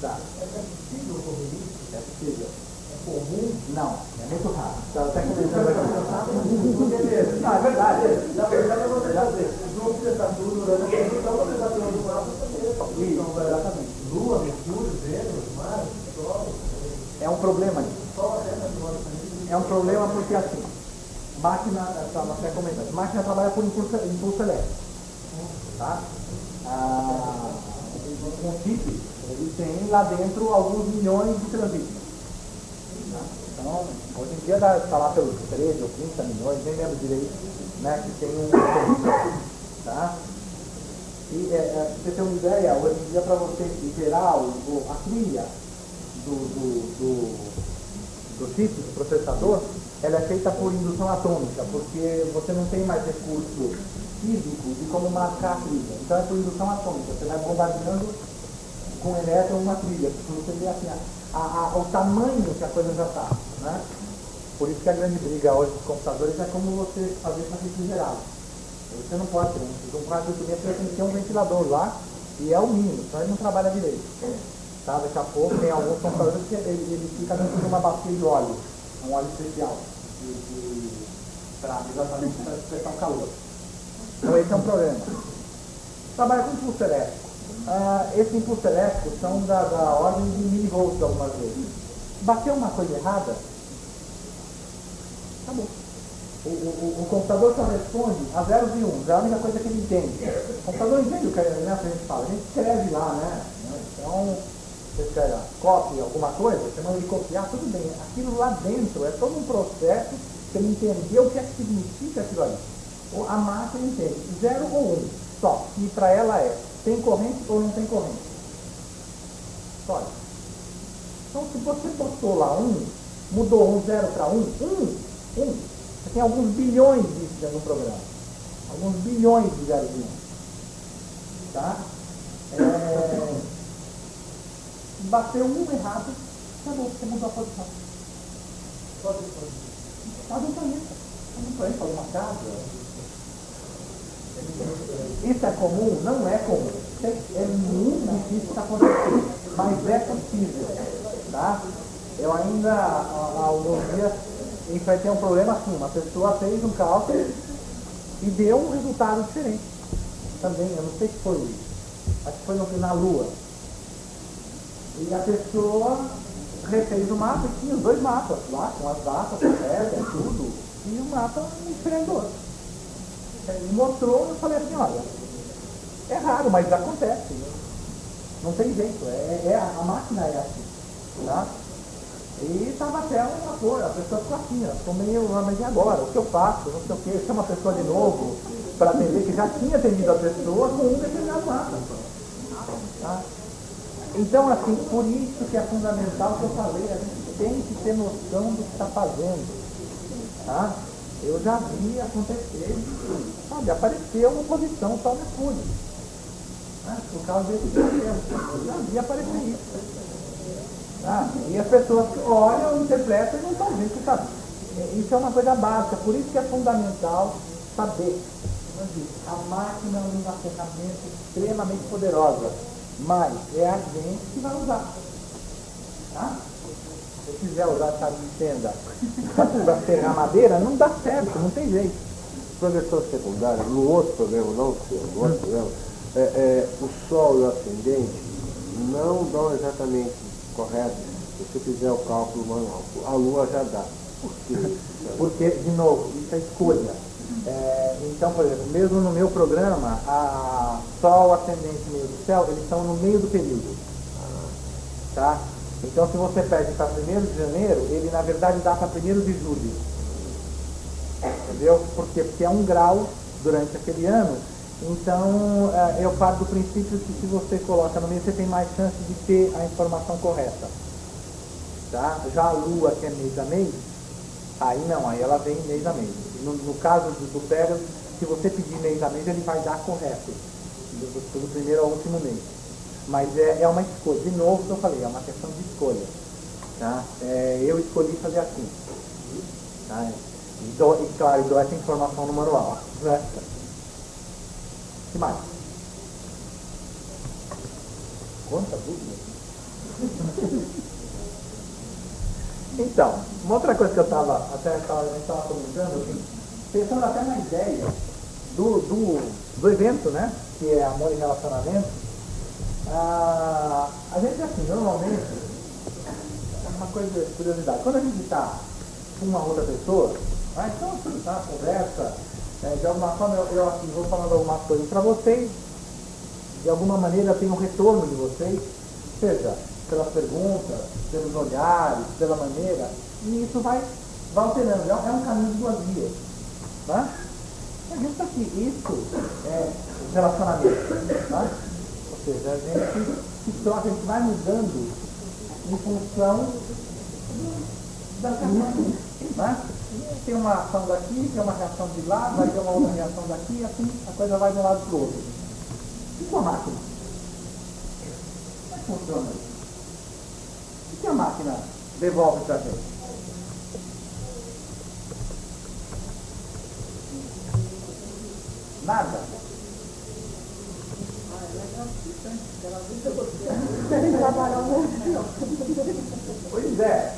É possível ocorrer isso? É possível. É comum? Não, é muito raro. Está até começando aqui. Beleza. Não, é verdade. Na verdade, eu vou fazer. O grupo que está tudo durante a então você está tendo um mapa também. Exatamente. Lua, Mercúrio, Vênus, Marte, Sol. É um problema isso. Sol até na semana. É um problema porque assim, máquina, estava até comentando, máquina trabalha por impulso elétrico. Tá? Um chip, ele tem lá dentro alguns milhões de transistores. Tá? Então, hoje em dia está lá pelos 13 ou 30 milhões, nem lembro direito, né, que tem um transistor. Tá? E pra você ter uma ideia, hoje em dia para você gerar a trilha do chip, do processador, ela é feita por indução atômica, porque você não tem mais recurso físico de como marcar a trilha. Então é por indução atômica, você vai bombardeando com elétron uma trilha, porque você vê assim, o tamanho que a coisa já está. Né? Por isso que a grande briga hoje dos computadores é como você fazer para refrigerar. Você não pode ter um quadro de você tem que ter um ventilador lá, e é o mínimo, então ele não trabalha direito. Tá? Daqui a pouco tem alguns computadores que ele fica dentro de uma bacia de óleo, um óleo especial, exatamente para expressar o calor. Então esse é um problema. Trabalha com impulso elétrico. Esses impulsos elétricos são da ordem de milivolts algumas vezes. Bateu uma coisa errada, acabou. O computador só responde a zeros e uns, é a única coisa que ele entende. O computador entende o que a gente fala, a gente escreve lá, né? Então, você escreve lá, copia alguma coisa, você manda ele copiar, tudo bem. Aquilo lá dentro é todo um processo para ele entender o que é que significa aquilo ali. A máquina entende, 0 ou 1, só. E para ela tem corrente ou não tem corrente. Só. Então, se você botou lá 1, mudou 0 para 1, 1. Você tem alguns bilhões disso dentro do programa. Alguns bilhões de zeros e 1. Tá? Bateu errado, acabou, você mudou a posição. Pode um planeta, pode uma casa. Isso é comum? Não é comum. É muito difícil de acontecer, mas é possível. Tá? Eu ainda, há alguns dias, enfrentei um problema assim, uma pessoa fez um cálculo e deu um resultado diferente. Também, eu não sei se foi, acho que foi na Lua. E a pessoa refez o mapa e tinha os 2 mapas lá, com as datas, corretas, tudo, e o mapa diferente do outro. Ele mostrou e eu falei assim, olha, é raro, mas acontece. Né? Não tem jeito, a máquina é assim. Tá? E estava até uma cor, a pessoa ficou assim, ficou meio, mas e agora? O que eu faço? Não sei o quê, chama a pessoa de novo para atender, que já tinha atendido a pessoa com um determinado mapa. Tá? Então, assim, por isso que é fundamental que eu falei, a gente tem que ter noção do que está fazendo. Tá? Eu já vi acontecer, sabe, apareceu uma posição só Mercúrio. Por causa desse problema. Eu já vi aparecer isso. Tá? E as pessoas olham, interpretam e não estão vendo o que está. Isso é uma coisa básica, por isso que é fundamental saber. A máquina é uma ferramenta extremamente poderosa, mas é a gente que vai usar. Tá? Se eu quiser usar a chave de fenda para serrar madeira, não dá certo, não tem jeito. Professor secundário, no outro programa, não no outro programa, o Sol e o ascendente não dão exatamente correto se você fizer o cálculo manual. A Lua já dá. Por quê? Porque, de novo, isso é escolha. Então, por exemplo, mesmo no meu programa, a Sol, ascendente e meio do céu, eles estão no meio do período. Tá? Então, se você pede para 1º de janeiro, ele na verdade dá para 1º de julho. Entendeu? Por quê? Porque é 1 grau durante aquele ano. Então, eu parto do princípio que se você coloca no meio, você tem mais chance de ter a informação correta. Tá? Já a Lua, que é mês a mês, aí não, aí ela vem mês a mês. No caso do Pegasus, se você pedir mês a mês, ele vai dar correto, do primeiro ao último mês. Mas é uma escolha, de novo que eu falei, é uma questão de escolha. Tá? Eu escolhi fazer assim. Tá? E claro, dou essa informação no manual. Né? O que mais? Quanta dúvida? Então, uma outra coisa que a gente estava comentando, assim, pensando até na ideia do evento, né, que é amor e relacionamento, a gente, assim, normalmente, é uma coisa de curiosidade, quando a gente está com uma outra pessoa, então, assim, tá, conversa, de alguma forma, eu assim, vou falando algumas coisas para vocês, de alguma maneira tem um retorno de vocês, seja, pelas perguntas, pelos olhares, pela maneira, e isso vai alterando. É um caminho de duas vias. Né? Acredita que isso é relacionamento. Né? Ou seja, a gente se troca, a gente vai mudando em função daquilo. Né? Tem uma ação daqui, tem uma reação de lá, vai ter uma outra reação daqui, e assim a coisa vai de um lado para o outro. E com a máquina? Como é que funciona isso? O que a máquina devolve para a gente? Nada. Pois é,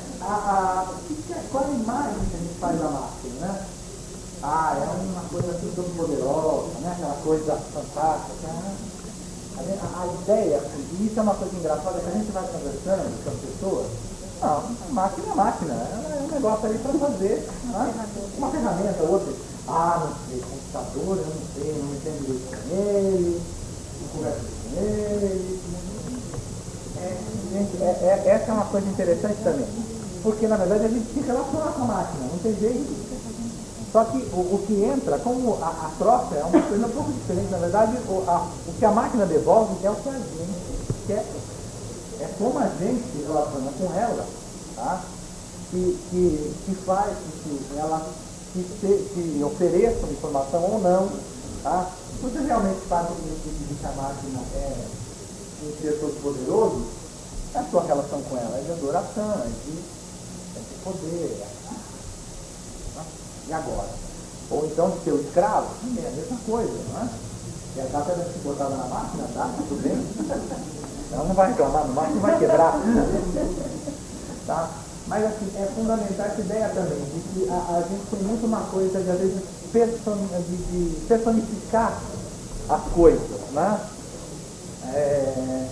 qual a imagem que a gente faz da máquina, né? É uma coisa assim todo poderosa, né? Aquela coisa fantástica. Né? A ideia, e isso é uma coisa engraçada, que a gente vai conversando com as pessoas. Não, a máquina é máquina, ela é um negócio ali para fazer, né? Uma ferramenta, outra. Não sei, computador, eu não sei, não entendo direito com ele, não converso com ele. Gente, essa é uma coisa interessante também, porque na verdade a gente se relaciona com a máquina, não tem jeito. Só que o que entra, como a troca é uma coisa um pouco diferente, na verdade, o que a máquina devolve é o que a gente quer. É como a gente se relaciona com ela, tá? que faz com que ela se ofereça uma informação ou não. Tá? Você realmente sabe que a máquina é um ser todo poderoso, a sua relação com ela é de adoração, é de poder. E agora? Ou então de ser o escravo, é a mesma coisa, não é? E a gata deve ser botada na máquina, tá? Tudo bem? Ela não vai reclamar, no máximo vai quebrar. Tá? Mas assim, é fundamental essa ideia também, de que a gente tem muito uma coisa de, às vezes, de personificar as coisas, né?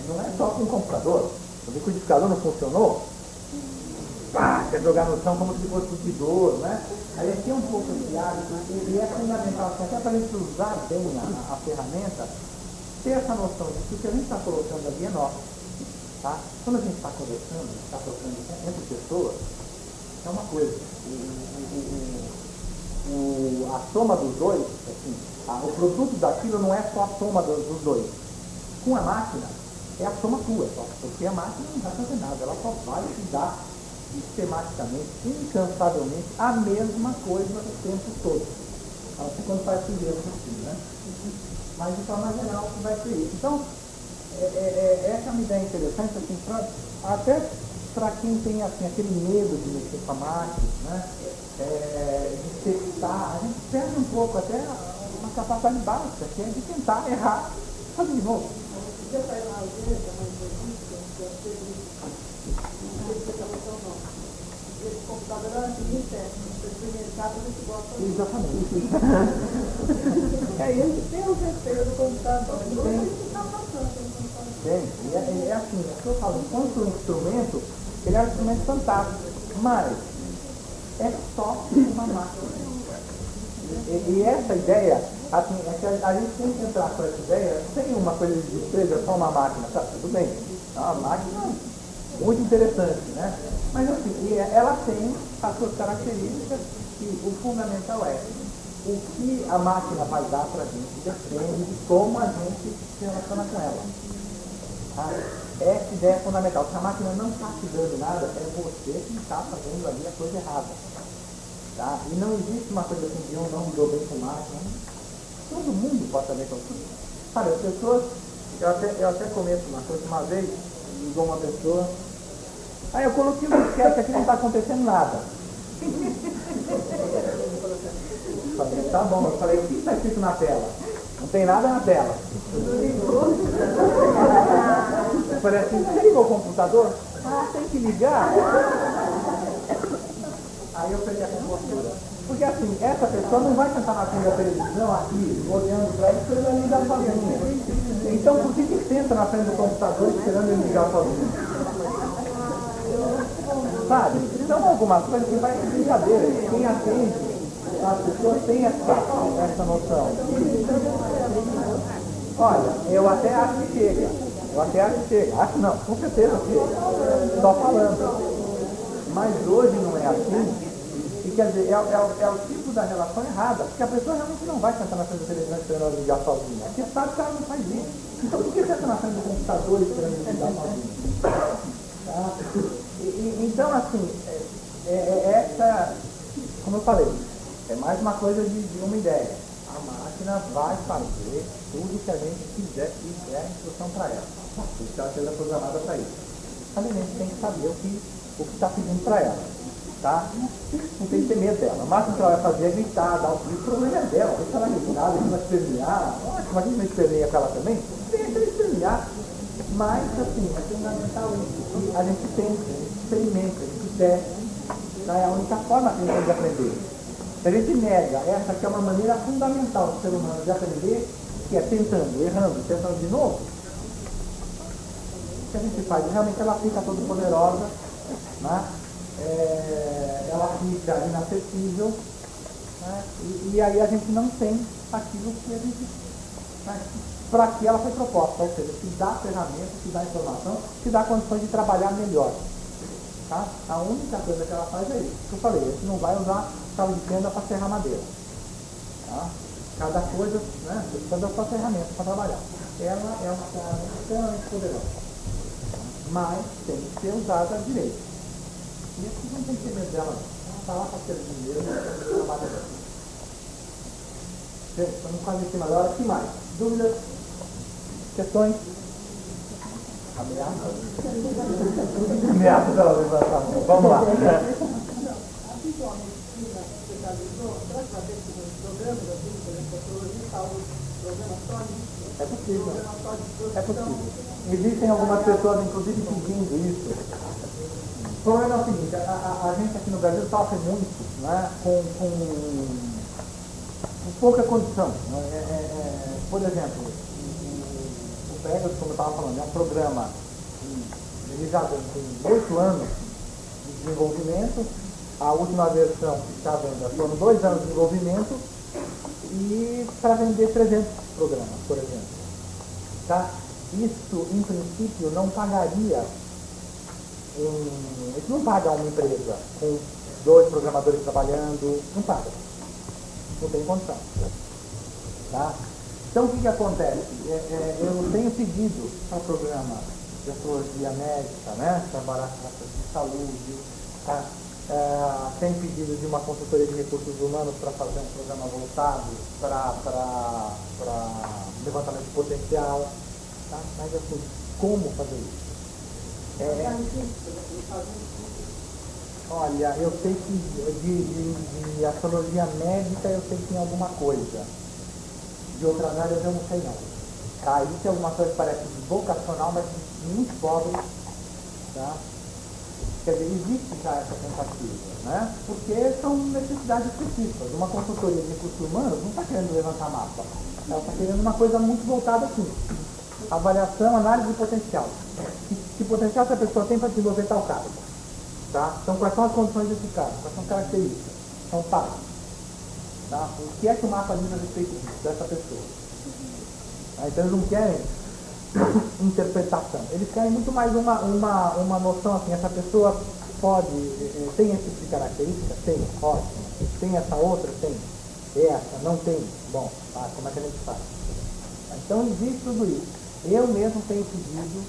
Não é só com o computador. O liquidificador não funcionou, quer jogar no chão como se fosse liquidor, né? Aí aqui é um pouco esse hábito, e é fundamental, até para a gente usar bem a ferramenta, ter essa noção de que o que a gente está colocando ali é nosso. Tá? Quando a gente está conversando, está trocando entre pessoas, é uma coisa. A soma dos dois, assim, o produto daquilo não é só a soma dos dois. Com a máquina, é a soma tua, só, porque a máquina não vai fazer nada, ela só vai te dar sistematicamente, incansavelmente, a mesma coisa o tempo todo. Assim quando faz primeiro assim, né? Mas de forma geral vai ser isso. Então, essa é uma ideia interessante, assim, até para quem tem assim, aquele medo de mexer com a máquina, né? De testar, a gente perde um pouco até uma capacidade básica, que é de tentar errar, fazer de novo. Você faz uma agenda, uma entrevista, que eu sei esse computador é um técnico, você experimentar, você gosta disso. Exatamente. Ele tem o respeito do computador, então a gente está passando pelo computador. Tem, é assim, é o que eu falo, enquanto instrumento, ele é um instrumento fantástico, mas é só uma máquina. E essa ideia, assim, é que a gente tem que entrar com essa ideia sem uma coisa de desprezo, só uma máquina, tá? Tudo bem. É uma máquina muito interessante, né? Mas assim, ela tem as suas características e o fundamental é o que a máquina vai dar para a gente, depende de como a gente se relaciona com ela. Tá? Essa ideia é fundamental. Se a máquina não está te dando nada, é você que está fazendo ali a coisa errada. Tá? E não existe uma coisa assim de eu não me dou bem com máquina. Todo mundo pode saber com tudo. Sabe, as pessoas, eu até comento uma coisa, uma vez, ligou uma pessoa, aí eu coloquei um disquete aqui, não está acontecendo nada. Falei, tá bom, eu falei, o que está escrito na tela? Não tem nada na tela. Eu falei assim, você ligou o computador? Tem que ligar. Aí eu peguei a compostura. Porque assim, essa pessoa não vai sentar na frente da televisão aqui, olhando para ele, porque ele vai ligar sozinho. Então por que você senta na frente do computador esperando ele ligar sozinho? Sabe? São algumas coisas que vai ser brincadeira. Quem atende, as pessoas têm essa noção. Olha, eu até acho que chega. Eu até acho que chega. Acho não, com certeza chega. Só falando. Mas hoje não é assim. E quer dizer, é o tipo da relação errada. Porque a pessoa realmente não vai sentar na frente da televisão esperando ela ligar sozinha. Porque sabe que ela não faz isso. Então por que senta na frente do computador esperando ela ligar sozinha? Tá? Então, assim, essa, como eu falei, é mais uma coisa de uma ideia. A máquina vai fazer tudo que a gente quiser e der a instrução para ela. Porque ela seja programada para isso. Mas a gente tem que saber o que está pedindo para ela. Tá? Não tem que ter medo dela. O máximo que ela vai fazer é gritar, dar um grito. O problema é dela. Deixa ela gritar, deixa ela espernear. Ótimo, a gente não esperneia com ela também. Deixa ela espernear. Mas, assim, é fundamental isso. Que a gente tenta, a gente experimenta, a gente testa. Tá? É a única forma que a gente tem de aprender. Se a gente nega essa que é uma maneira fundamental do ser humano de aprender, que é tentando, errando, tentando de novo, o que a gente faz? Realmente ela fica toda poderosa, né? Ela fica inacessível, né? E aí a gente não tem aquilo que a gente, né? Para que ela foi proposta, ou seja, que dá ferramentas, que dá informação, que dá condições de trabalhar melhor. Tá? A única coisa que ela faz é isso. Que eu falei, a gente não vai usar chave de fenda para serrar madeira. Tá? Cada coisa, né? Precisa da sua ferramenta para trabalhar. Ela é uma ferramenta extremamente poderosa. Mas tem que ser usada direito. E aqui não tem que ter medo dela, não. Ela está lá para ser dinheiro, não trabalha dela. Gente, estamos quase em cima da hora. O que mais? Dúvidas? Questões? Ameaças? Ameaças ela levanta a mão. Vamos lá. É possível. É possível. Existem algumas pessoas, inclusive, pedindo isso. O problema é o seguinte, a gente aqui no Brasil sofre muito, né, com pouca condição. Né? Por exemplo, o Pegasus, como eu estava falando, é um programa ele já tem 8 anos de desenvolvimento. A última versão que está vendo foram 2 anos de desenvolvimento e para vender 300 programas, por exemplo. Tá? Isso, em princípio, não pagaria isso não paga uma empresa com 2 programadores trabalhando, não paga. Não tem condição. Tá? Então o que acontece? Eu tenho pedido para o programa de astrologia médica, né? Trabalhar com de saúde, tá? Tem pedido de uma consultoria de recursos humanos para fazer um programa voltado para levantamento de potencial, tá? Mas assim, como fazer isso? Olha, eu sei que de astrologia médica eu sei que tem alguma coisa. De outras áreas eu não sei não. Tá? Isso é alguma coisa que parece vocacional, mas muito pobre. Tá? Quer dizer, existe já essa tentativa, né? Porque são necessidades específicas. Uma consultoria de recursos humanos não está querendo levantar mapa. Ela está querendo uma coisa muito voltada assim. Avaliação, análise de potencial. Que potencial essa pessoa tem para desenvolver tal cargo? Tá? Então, quais são as condições desse cargo? Quais são as características? São fatos. Tá? O que é que o mapa diz a respeito dessa pessoa? Tá? Então, eles não querem interpretação. Eles querem muito mais uma noção assim, essa pessoa pode, tem esse tipo de característica? Tem, ótimo. Tem essa outra? Tem. Essa, não tem. Bom, tá? Como é que a gente faz? Então, existe tudo isso. Eu mesmo tenho pedido,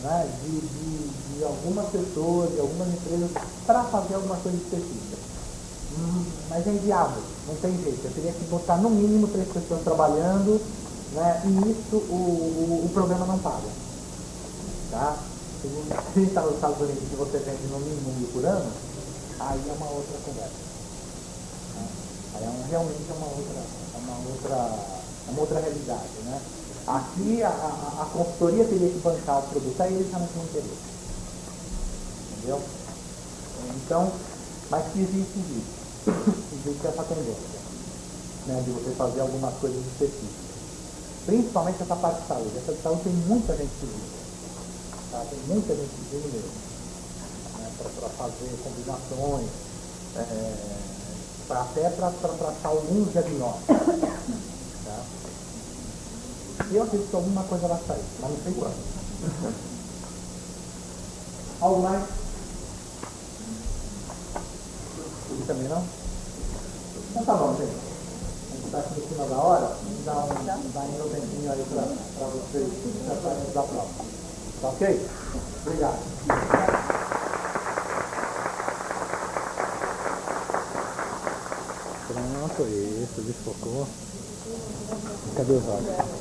né, de algumas pessoas, de algumas empresas, para fazer alguma coisa específica. Mas é inviável, não tem jeito. Eu teria que botar no mínimo 3 pessoas trabalhando, né, e isso o programa não paga. Tá? Se está nos Estados Unidos e você vende no mínimo 1.000 por ano, aí é uma outra conversa. Tá? Aí realmente é uma outra realidade. Né? Aqui a consultoria teria que bancar o produto, aí eles realmente não interessam. Entendeu? Então, mas que existe essa tendência, né, de você fazer algumas coisas específicas. Principalmente essa parte de saúde. Essa de saúde tem muita gente pedindo. Tá? Tem muita gente pedindo mesmo. Né, para fazer combinações, até para traçar alguns diagnósticos. Tá? E eu acredito que alguma coisa vai sair, mas não sei quando. Algo mais? Aqui também não? Então tá bom, gente. A gente está aqui em cima da hora. Vamos dar ainda um tempinho aí para vocês tratarem da prova. Tá ok? Obrigado. Pronto, isso, desfocou. Cadê os olhos?